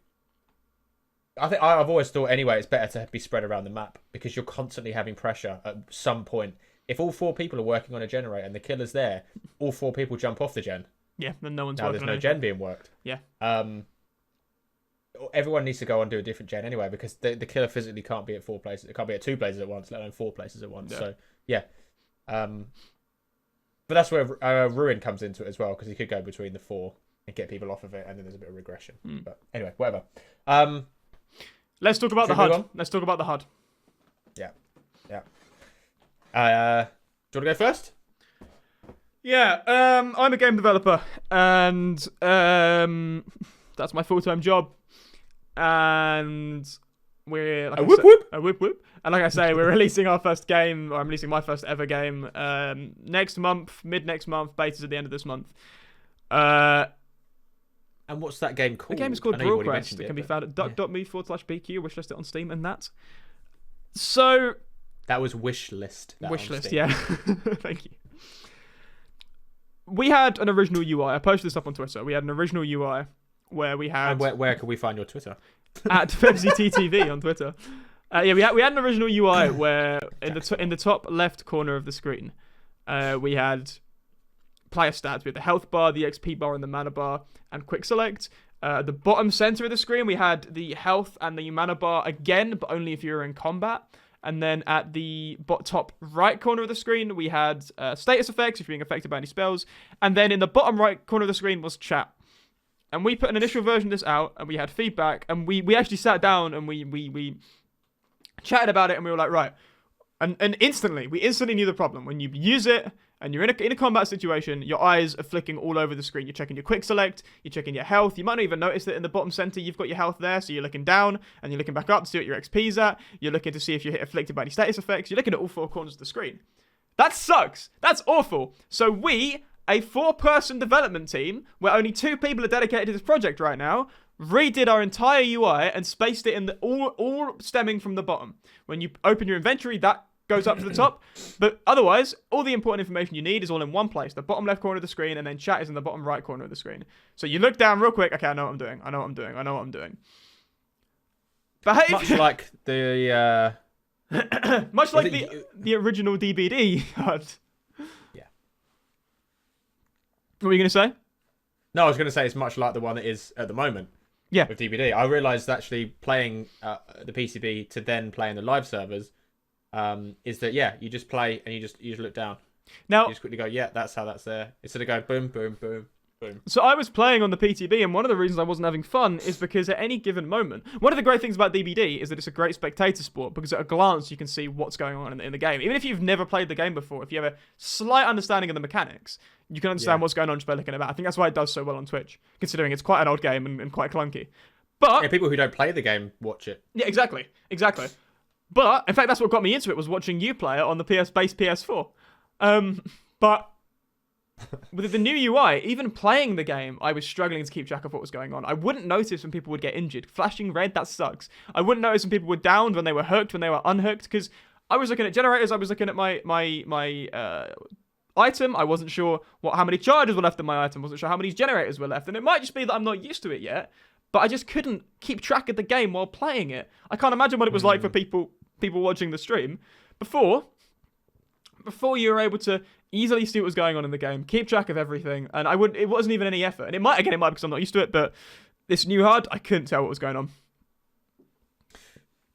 I think I've always thought anyway, it's better to be spread around the map because you're constantly having pressure at some point. If all 4 people are working on a generator and the killer's there, all 4 people jump off the gen. Yeah, then no one's now working there's no gen being worked. Yeah. Everyone needs to go and do a different gen anyway because the killer physically can't be at 4 places. It can't be at 2 places at once, let alone 4 places at once. Yeah. So yeah. But that's where Ruin comes into it as well because he could go between the 4 and get people off of it, and then there's a bit of regression. But anyway, whatever. Let's talk about the HUD. Let's talk about the HUD. Yeah. Do you want to go first? Yeah, I'm a game developer, and that's my full-time job. And we're like Whoop whoop. whoop whoop. And like I say, we're releasing our first game, or I'm releasing my first ever game next month, mid next month. Beta's at the end of this month. And what's that game called? The game is called I know you've already Broadcast. mentioned It can be but- found at duck.me/BQ. Wishlist it on Steam and that. So That was wishlist. wishlist, yeah. Thank you. We had an original UI. I posted this up on Twitter. We had an original UI where we had And where can we find your Twitter? at PebsieTTV on Twitter. Yeah, we had an original UI where in the top left corner of the screen, we had player stats. We had the health bar, the XP bar, and the mana bar, and quick select. At the bottom center of the screen, we had the health and the mana bar again, but only if you were in combat. And then at the top right corner of the screen, we had status effects if you're being affected by any spells. And then in the bottom right corner of the screen was chat. And we put an initial version of this out, and we had feedback, and we actually sat down and we chatted about it, and we were like, right. And we instantly knew the problem. When you use it, and you're in a combat situation, your eyes are flicking all over the screen. You're checking your quick select, you're checking your health. You might not even notice that in the bottom center, you've got your health there, so you're looking down, and you're looking back up to see what your XP's at. You're looking to see if you're afflicted by any status effects. You're looking at all four corners of the screen. That sucks. That's awful. So we, a 4-person development team, where only 2 people are dedicated to this project right now, redid our entire UI and spaced it in the all stemming from the bottom. When you open your inventory, that goes up to the top, but otherwise all the important information you need is all in one place, the bottom left corner of the screen, and then chat is in the bottom right corner of the screen. So you look down real quick. Okay, I know what I'm doing. Behave. Much like the much like the original DBD HUD. Yeah. What were you gonna say? No, I was going to say it's much like the one that is at the moment. Yeah. With DBD, I realised actually playing the PCB to then play in the live servers is that you just play and you just look down. Now you just quickly go, yeah, that's how that's there. Instead of going boom, boom, boom, boom. So I was playing on the PTB, and one of the reasons I wasn't having fun is because at any given moment, one of the great things about DBD is that it's a great spectator sport, because at a glance you can see what's going on in the game. Even if you've never played the game before, if you have a slight understanding of the mechanics, you can understand what's going on just by looking about. I think that's why it does so well on Twitch, considering it's quite an old game and quite clunky. But people who don't play the game watch it. Yeah, exactly. But in fact, that's what got me into it, was watching you play it on the base PS4. But with the new UI, even playing the game, I was struggling to keep track of what was going on. I wouldn't notice when people would get injured. Flashing red, that sucks. I wouldn't notice when people were downed, when they were hooked, when they were unhooked, because I was looking at generators, I was looking at my item. I wasn't sure how many charges were left in my item. I wasn't sure how many generators were left. And it might just be that I'm not used to it yet, but I just couldn't keep track of the game while playing it. I can't imagine what it was like for people watching the stream. Before you were able to easily see what was going on in the game, keep track of everything, and it wasn't even any effort. And it might be because I'm not used to it, but this new HUD, I couldn't tell what was going on.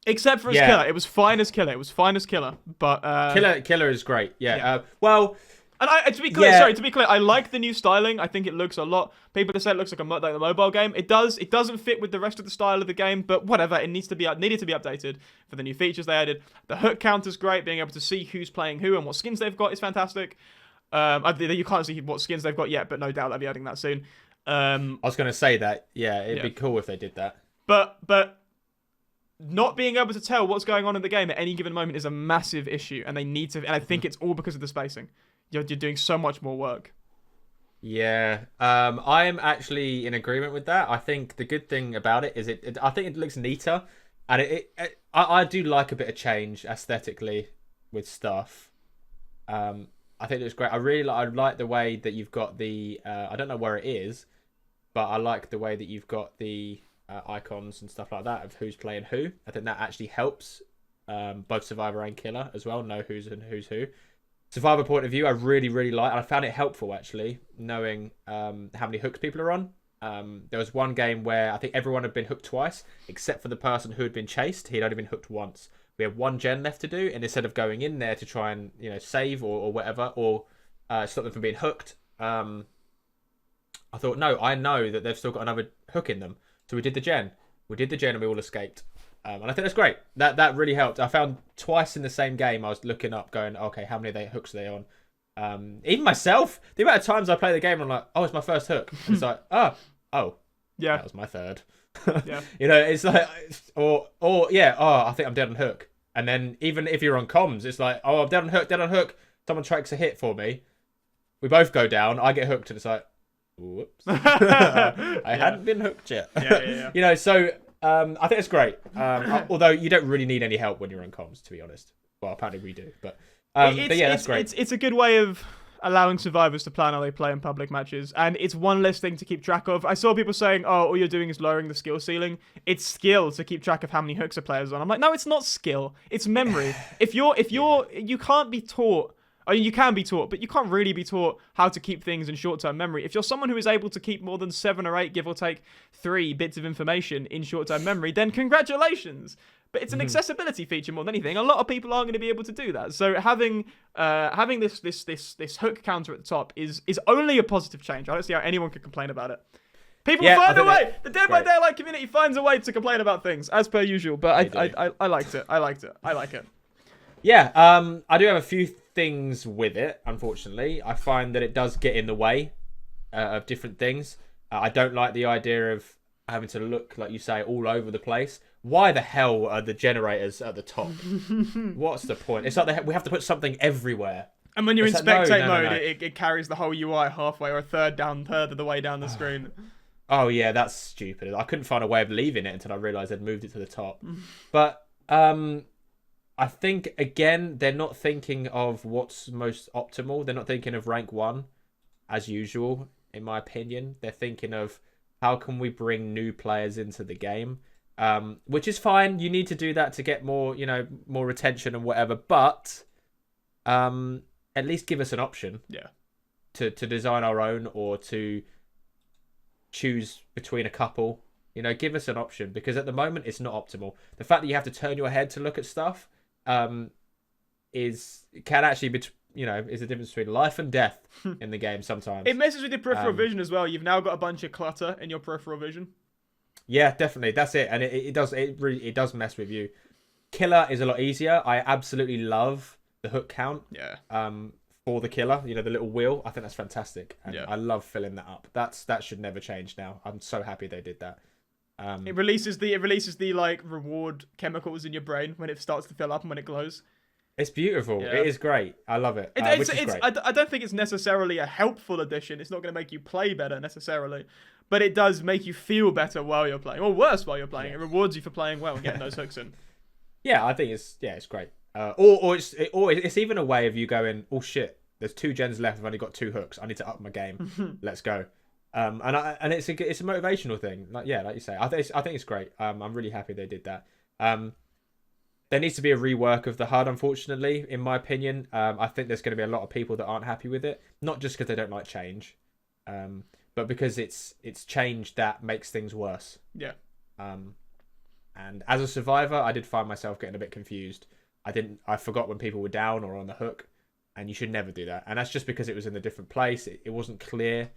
Except for his killer. It was fine as killer. But Killer is great. Yeah. And to be clear, I like the new styling. I think it looks a lot. People say it looks like the mobile game. It does. It doesn't fit with the rest of the style of the game, but whatever. It needed to be updated for the new features they added. The hook count is great. Being able to see who's playing who and what skins they've got is fantastic. You can't see what skins they've got yet, but no doubt they'll be adding that soon. I was going to say that. Yeah, it'd be cool if they did that. But not being able to tell what's going on in the game at any given moment is a massive issue, and they need to. And I think it's all because of the spacing. You're doing so much more work. Yeah, I'm actually in agreement with that. I think the good thing about it is I think it looks neater, and I do like a bit of change aesthetically with stuff. I think it looks great. I like the way that you've got the I don't know where it is, but I like the way that you've got the icons and stuff like that of who's playing who. I think that actually helps both Survivor and Killer as well, know who's who. Survivor point of view, I really, really like. And I found it helpful, actually, knowing how many hooks people are on. There was one game where I think everyone had been hooked twice, except for the person who had been chased. He'd only been hooked once. We had one gen left to do, and instead of going in there to try and save or whatever, or stop them from being hooked, I thought, no, I know that they've still got another hook in them. So we did the gen. And we all escaped. And I think that's great. That really helped. I found twice in the same game, I was looking up going, okay, how many hooks are they on? Even myself, the amount of times I play the game, I'm like, oh, it's my first hook. And it's like, oh, yeah, that was my third. Yeah. You know, it's like, or yeah, oh, I think I'm dead on hook. And then even if you're on comms, it's like, oh, I'm dead on hook, dead on hook. Someone tracks a hit for me. We both go down. I get hooked, and it's like, whoops, I hadn't been hooked yet. Yeah. You know, so I think it's great. Although you don't really need any help when you're on comms, to be honest. Well, apparently we do, but yeah, that's great. It's a good way of allowing survivors to plan how they play in public matches, and it's one less thing to keep track of. I saw people saying, "Oh, all you're doing is lowering the skill ceiling." It's skill to keep track of how many hooks a player's on. I'm like, no, it's not skill. It's memory. If you can't be taught. I mean, you can be taught, but you can't really be taught how to keep things in short-term memory. If you're someone who is able to keep more than 7 or 8, give or take 3 bits of information in short-term memory, then congratulations. But it's an accessibility feature more than anything. A lot of people aren't going to be able to do that. So having this hook counter at the top is only a positive change. I don't see how anyone could complain about it. People find a way. The Dead by Daylight community finds a way to complain about things as per usual. But I liked it. I like it. Yeah. I do have a few things with it. Unfortunately, I find that it does get in the way of different things. I don't like the idea of having to look, like you say, all over the place. Why the hell are the generators at the top? What's the point? It's like we have to put something everywhere. And when you're in spectate mode, it carries the whole UI halfway or a third of the way down the screen. Oh yeah, that's stupid. I couldn't find a way of leaving it until I realised they'd moved it to the top. But I think, again, they're not thinking of what's most optimal. They're not thinking of rank 1, as usual, in my opinion. They're thinking of how can we bring new players into the game, which is fine. You need to do that to get more, more retention and whatever. But at least give us an option. Yeah. To design our own or to choose between a couple. Give us an option, because at the moment it's not optimal. The fact that you have to turn your head to look at stuff can actually be, is the difference between life and death in the game sometimes. It messes with your peripheral vision as well. You've now got a bunch of clutter in your peripheral vision. Yeah, definitely. That's it. And it does mess with you. Killer is a lot easier. I absolutely love the hook count. Yeah. For the killer, the little wheel. I think that's fantastic. And yeah. I love filling that up. That should never change now. I'm so happy they did that. It releases the like reward chemicals in your brain when it starts to fill up and when it glows. It's beautiful. Yeah. It is great. I love it. Which is great. I don't think it's necessarily a helpful addition. It's not going to make you play better necessarily, but it does make you feel better while you're playing, or worse while you're playing. Yeah. It rewards you for playing well and getting those hooks in. Yeah, I think it's great. Or it's even a way of you going, oh shit, there's 2 gens left. I've only got 2 hooks. I need to up my game. Let's go. And it's a motivational thing. Like you say, I think it's great. I'm really happy they did that. There needs to be a rework of the HUD, unfortunately, in my opinion. I think there's going to be a lot of people that aren't happy with it, not just because they don't like change, but because it's change that makes things worse. Yeah. And as a survivor, I did find myself getting a bit confused. I forgot when people were down or on the hook, and you should never do that. And that's just because it was in a different place. It wasn't clear.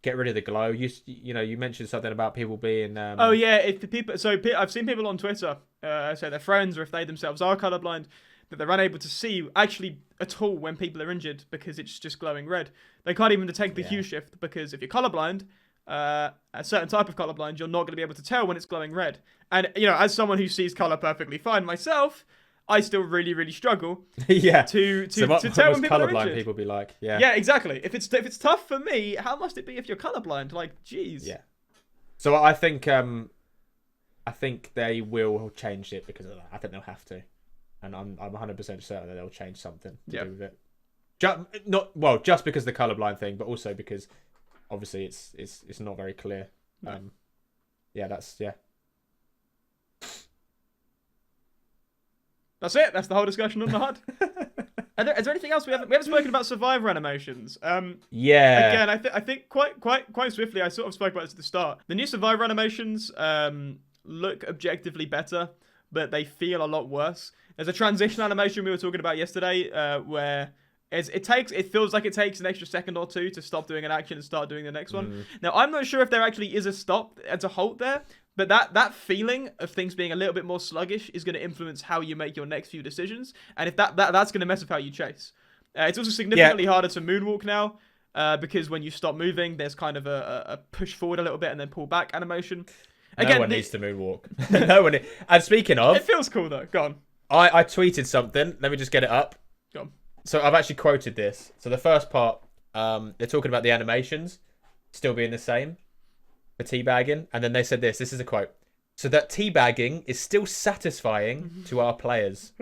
Get rid of the glow. You mentioned something about people being. Oh yeah, if the people. So I've seen people on Twitter say their friends or if they themselves are colorblind, that they're unable to see actually at all when people are injured because it's just glowing red. They can't even detect the hue shift because if you're colorblind, a certain type of colorblind, you're not going to be able to tell when it's glowing red. And as someone who sees color perfectly fine myself, I still really, really struggle. Yeah. To tell when people are colorblind injured. People be like, yeah. Yeah, exactly. If it's tough for me, how must it be if you're colorblind? Like, jeez. Yeah. So I think they will change it because of that. I think they'll have to, and I'm 100% certain that they'll change something to do with it. Just because the colorblind thing, but also because obviously it's not very clear. No. That's it. That's the whole discussion on the HUD. Is there anything else we haven't spoken about survivor animations? Yeah. Again, I think quite swiftly. I sort of spoke about this at the start. The new survivor animations look objectively better, but they feel a lot worse. There's a transition animation we were talking about yesterday, where it feels like it takes an extra second or 2 to stop doing an action and start doing the next one. Now, I'm not sure if there actually is a stop and a halt there. But that feeling of things being a little bit more sluggish is going to influence how you make your next few decisions. And if that's going to mess with how you chase. It's also significantly harder to moonwalk now because when you stop moving, there's kind of a push forward a little bit and then pull back animation. Again, no one needs to moonwalk. No one. And speaking of, it feels cool though. Go on. I tweeted something. Let me just get it up. Go on. So I've actually quoted this. So the first part, they're talking about the animations still being the same for teabagging, and then they said this. This is a quote. So that teabagging is still satisfying to our players.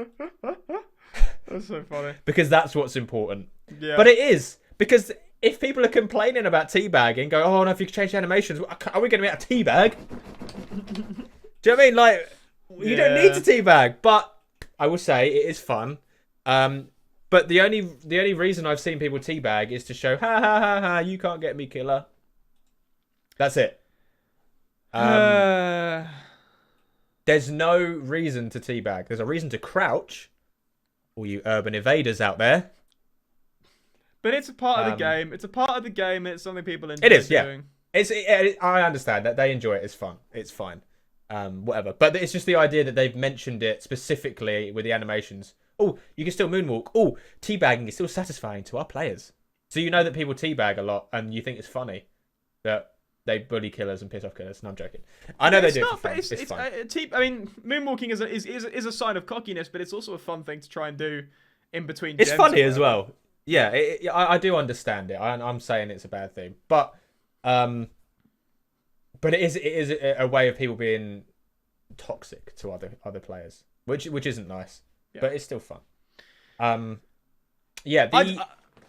That's so funny. Because that's what's important. Yeah. But it is. Because if people are complaining about teabagging, go, oh no, if you change the animations, are we going to be able to teabag? Do you know what I mean? Like, you don't need to teabag. But I will say it is fun. But the only reason I've seen people teabag is to show, ha ha ha ha, you can't get me, killer. That's it. There's no reason to teabag. There's a reason to crouch. All you urban evaders out there. But it's a part of the game. It's a part of the game. It's something people enjoy doing. I understand that. They enjoy it. It's fun. It's fine. Whatever. But it's just the idea that they've mentioned it specifically with the animations. Oh, you can still moonwalk. Oh, teabagging is still satisfying to our players. So you know that people teabag a lot and you think it's funny that they bully killers and piss off killers. No, I'm joking. I know they do. It's fun. I mean, moonwalking is a sign of cockiness, but it's also a fun thing to try and do in between. It's funny as well. Yeah, I do understand it. I'm saying it's a bad thing, but it is a way of people being toxic to other players, which isn't nice, but it's still fun. Yeah.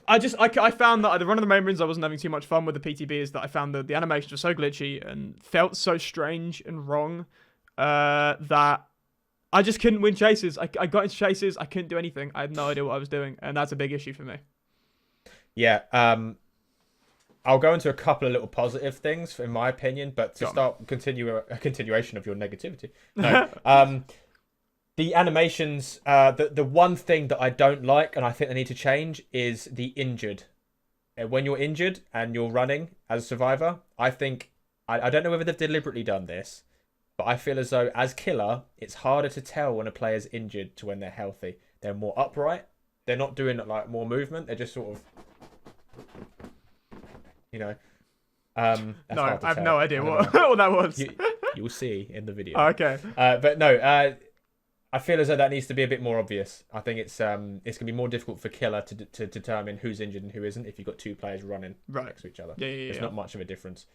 I found that one of the main reasons I wasn't having too much fun with the PTB is that I found that the animations were so glitchy and felt so strange and wrong that I just couldn't win chases. I got into chases, I couldn't do anything. I had no idea what I was doing, and that's a big issue for me. Yeah. I'll go into a couple of little positive things, in my opinion, but to start a continuation of your negativity. No. The animations, the one thing that I don't like, and I think they need to change, is the injured. When you're injured and you're running as a survivor, I think, I don't know whether they've deliberately done this, but I feel as though, as killer, it's harder to tell when a player's injured to when they're healthy. They're more upright. They're not doing like more movement. They're just sort of, you know. No, I have no idea what that was. You'll see in the video. Oh, okay. But no, I feel as though that needs to be a bit more obvious. I think it's gonna be more difficult for killer to determine who's injured and who isn't if you've got two players running next to each other. Yeah. There's not much of a difference.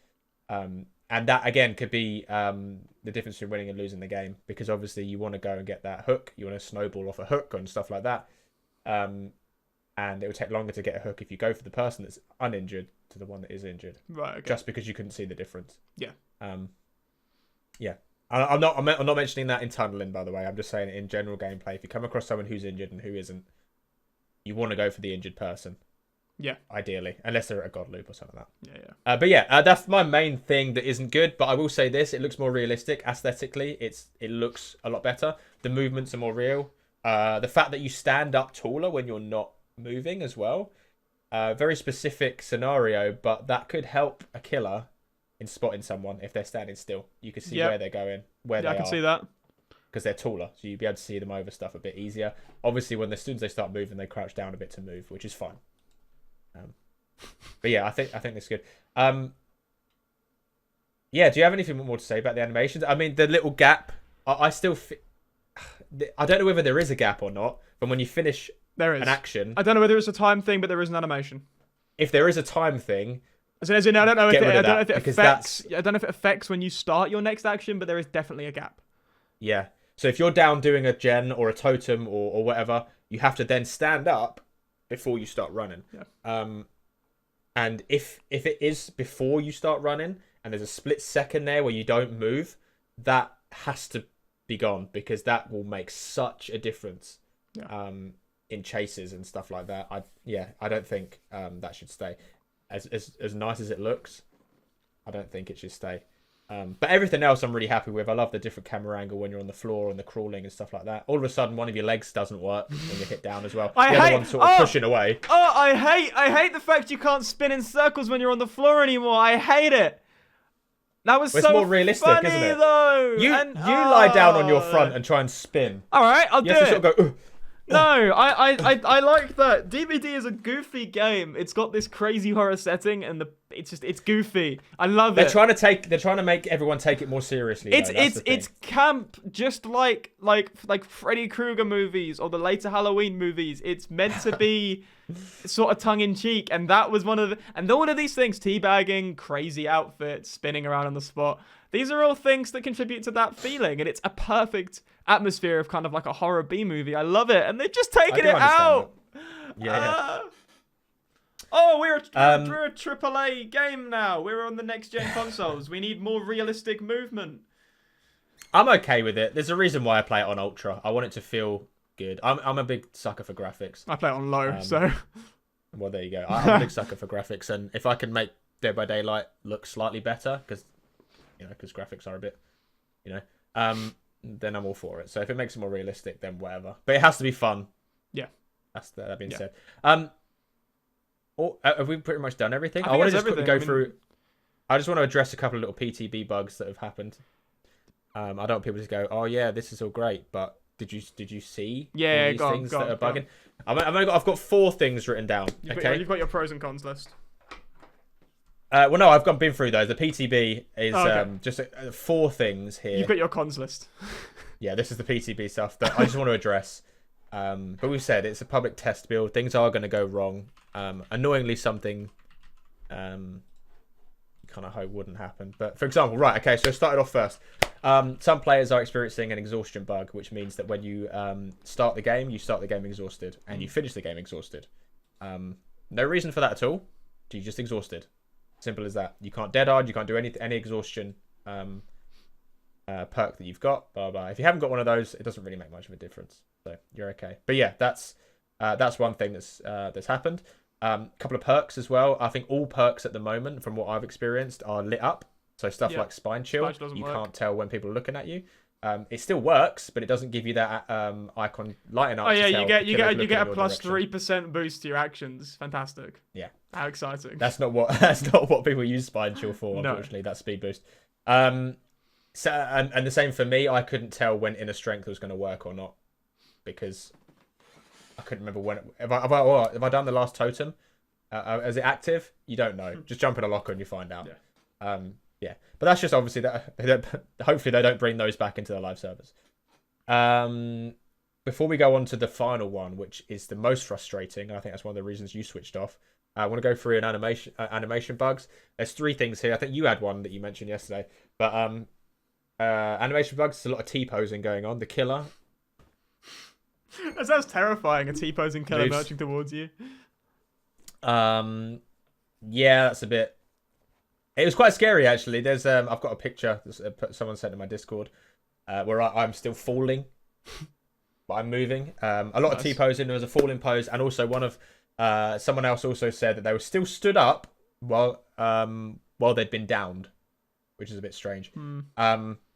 And that again could be the difference between winning and losing the game, because obviously you want to go and get that hook, you want to snowball off a hook and stuff like that. And it would take longer to get a hook if you go for the person that's uninjured to the one that is injured. Right. Okay. Just because you couldn't see the difference. Yeah. Yeah. I'm not mentioning that in tunneling, by the way. I'm just saying it in general gameplay. If you come across someone who's injured and who isn't, you want to go for the injured person. Yeah. Ideally, unless they're at a god loop or something like that. Yeah. But yeah, that's my main thing that isn't good. But I will say this: it looks more realistic aesthetically. It looks a lot better. The movements are more real. The fact that you stand up taller when you're not moving as well. Very specific scenario, but that could help a killer in spotting someone if they're standing still. You can see where they're going, where they are. I can see that. Because they're taller, so you'd be able to see them over stuff a bit easier. Obviously, as soon as they start moving, they crouch down a bit to move, which is fine. But yeah, I think that's good. Yeah, do you have anything more to say about the animations? I mean, the little gap, I still... I don't know whether there is a gap or not, but when you finish an action... I don't know whether it's a time thing, but there is an animation. If there is a time thing... As in, I don't know if it affects when you start your next action, but there is definitely a gap. Yeah. So if you're down doing a gen or a totem or whatever, you have to then stand up before you start running. Yeah. And if it is before you start running and there's a split second there where you don't move, that has to be gone, because that will make such a difference in chases and stuff like that. I don't think that should stay. As nice as it looks, I don't think it should stay. But everything else I'm really happy with. I love the different camera angle when you're on the floor and the crawling and stuff like that. All of a sudden, one of your legs doesn't work when you hit down as well. The other one's sort of pushing away. Oh, I hate the fact you can't spin in circles when you're on the floor anymore. I hate it. That was so more realistic, funny, isn't it? Though. You lie down on your front and try and spin. All right, I'll do it. You have to sort of go... Ugh. No, I like that. DBD is a goofy game. It's got this crazy horror setting, and it's goofy. I love They're it. they're trying to make everyone take it more seriously. It's camp, just like Freddy Krueger movies or the later Halloween movies. It's meant to be sort of tongue in cheek, and that was one of all of these things: teabagging, crazy outfits, spinning around on the spot. These are all things that contribute to that feeling, and it's a perfect atmosphere of kind of like a horror B movie. I love it, and they've just taken it out. Yeah. Oh, we're a AAA game now. We're on the next gen consoles. We need more realistic movement. I'm okay with it. There's a reason why I play it on Ultra. I want it to feel good. I'm a big sucker for graphics. I play it on low, so. Well, there you go. I'm a big sucker for graphics, and if I can make Dead by Daylight look slightly better, because graphics are a bit, then I'm all for it. So if it makes it more realistic, then whatever. But it has to be fun. Yeah. That being said. Have we pretty much done everything? I want to just everything. quickly go through. I just want to address a couple of little PTB bugs that have happened. I don't want people to go, "Oh yeah, this is all great," but did you see these things that are bugging? I've got 4 things written down. You've got your pros and cons list. Well, no, I've been through those. The PTB is just 4 things here. You've got your cons list. Yeah, this is the PTB stuff that I just want to address. But we've said it's a public test build. Things are going to go wrong. Annoyingly, something kind of hope wouldn't happen. But for example, so I started off first. Some players are experiencing an exhaustion bug, which means that when you start the game exhausted, and you finish the game exhausted. No reason for that at all. You're just exhausted. Simple as that. You can't dead hard. You can't do any exhaustion perk that you've got. Blah blah. If you haven't got one of those, it doesn't really make much of a difference. So you're okay. But yeah, that's one thing that's happened. Couple of perks as well. I think all perks at the moment, from what I've experienced, are lit up. So stuff like Spine Chill, you can't tell when people are looking at you. It still works, but it doesn't give you that icon lighting up. Oh yeah, you get a plus 3% boost to your actions. Fantastic. Yeah. How exciting. That's not what people use Spine Chill for. Unfortunately, that's speed boost. So and the same for me. I couldn't tell when inner strength was going to work or not, because I couldn't remember when. Have I done the last totem? Is it active? You don't know. Just jump in a locker and you find out. Yeah. But that's just obviously that. Hopefully they don't bring those back into the live servers. Before we go on to the final one, which is the most frustrating, and I think that's one of the reasons you switched off. I want to go through an animation bugs. There's 3 things here. I think you had one that you mentioned yesterday, but animation bugs. There's a lot of T-posing going on. The killer. That sounds terrifying. A T-posing killer marching towards you. Yeah, that's a bit. It was quite scary actually. There's I've got a picture someone sent in my Discord where I'm still falling, but I'm moving. A lot of T-posing. There was a falling pose, and also one of someone else also said that they were still stood up while they'd been downed, which is a bit strange.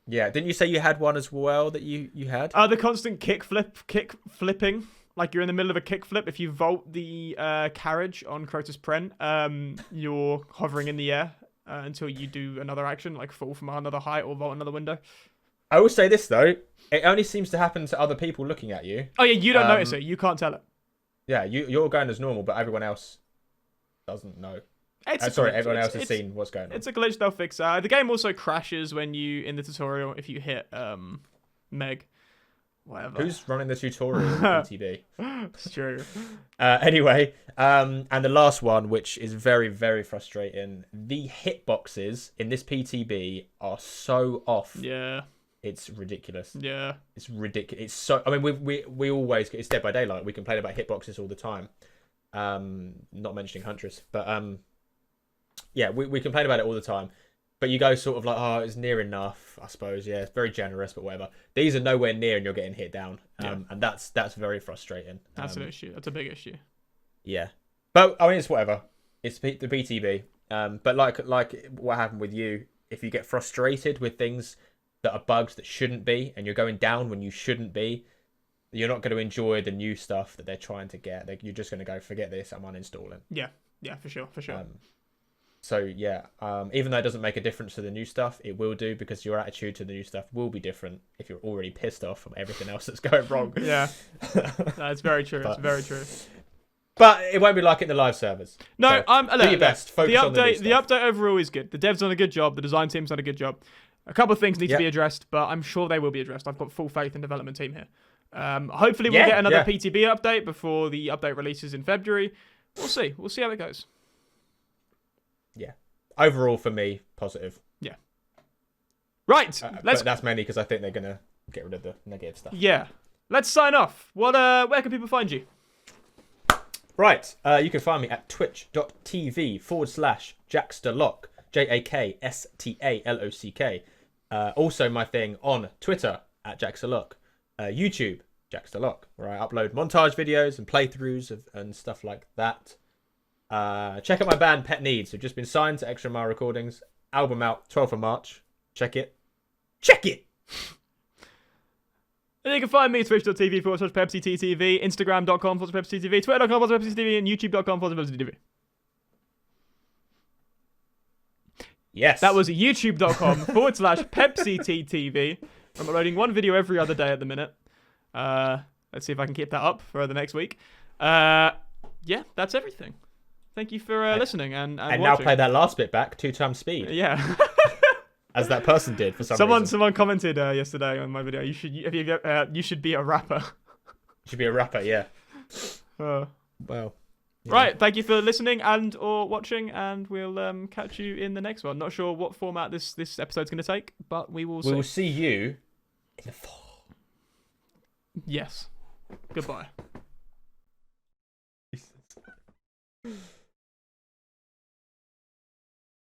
Yeah, didn't you say you had one as well that you had? The constant kick flipping. Like you're in the middle of a kickflip. If you vault the carriage on Crotus Pren, you're hovering in the air until you do another action, like fall from another height or vault another window. I will say this though, it only seems to happen to other people looking at you. Oh yeah, you don't notice it. You can't tell it. Yeah, you're going as normal, but everyone else doesn't know. Everyone else has seen what's going on. It's a glitch they'll fix. The game also crashes when you, in the tutorial, if you hit Meg. Whatever. Who's running the tutorial in PTB? It's true. Anyway, and the last one, which is very, very frustrating. The hitboxes in this PTB are so off. Yeah. It's ridiculous. Yeah. It's ridiculous. It's so. I mean, we always. It's Dead by Daylight. We complain about hitboxes all the time. Not mentioning Huntress, but yeah, we complain about it all the time. But you go sort of like, oh, it's near enough, I suppose. Yeah, it's very generous, but whatever. These are nowhere near, and you're getting hit down. And that's very frustrating. That's an issue. That's a big issue. Yeah, but I mean, it's whatever. It's the BTB. But like what happened with you, if you get frustrated with things that are bugs that shouldn't be, and you're going down when you shouldn't be, you're not going to enjoy the new stuff that they're trying to get. You're just going to go, forget this, I'm uninstalling. Yeah, for sure. So yeah, even though it doesn't make a difference to the new stuff, it will do, because your attitude to the new stuff will be different if you're already pissed off from everything else that's going wrong. Yeah, that's very true. It's very true. But it won't be like it in the live servers. No, so do your best. Focus on the new the stuff. update overall is good. The dev's done a good job. The design team's done a good job. A couple of things need to be addressed, but I'm sure they will be addressed. I've got full faith in the development team here. Hopefully we'll get another PTB update before the update releases in February. We'll see. We'll see how it goes. Yeah. Overall, for me, positive. Yeah. Right. But that's mainly because I think they're going to get rid of the negative stuff. Yeah. Let's sign off. Where can people find you? Right. You can find me at twitch.tv/Jakstalock. JAKSTALOCK. Also my thing on Twitter at Jakstalock. YouTube, Jakstalock, where I upload montage videos and playthroughs and stuff like that. Check out my band Pet Needs, who've just been signed to Extra Mile Recordings. Album out 12th of March. Check it. Check it! And you can find me at twitch.tv/PebsieTTV, Instagram.com/PebsieTTV, Twitter.com/PebsieTTV, and YouTube.com/PebsieTTV. Yes. That was youtube.com/PebsieTTV. I'm uploading one video every other day at the minute. Let's see if I can keep that up for the next week. Yeah, that's everything. Thank you for listening and watching. Now play that last bit back 2 times speed. Yeah. As that person did for some reason. Someone commented yesterday on my video. You should be a rapper. You should be a rapper, yeah. Well. Yeah. Right, thank you for listening and or watching, and we'll catch you in the next one. Not sure what format this episode's going to take, but we will see. We will see you in the fall. Yes. Goodbye.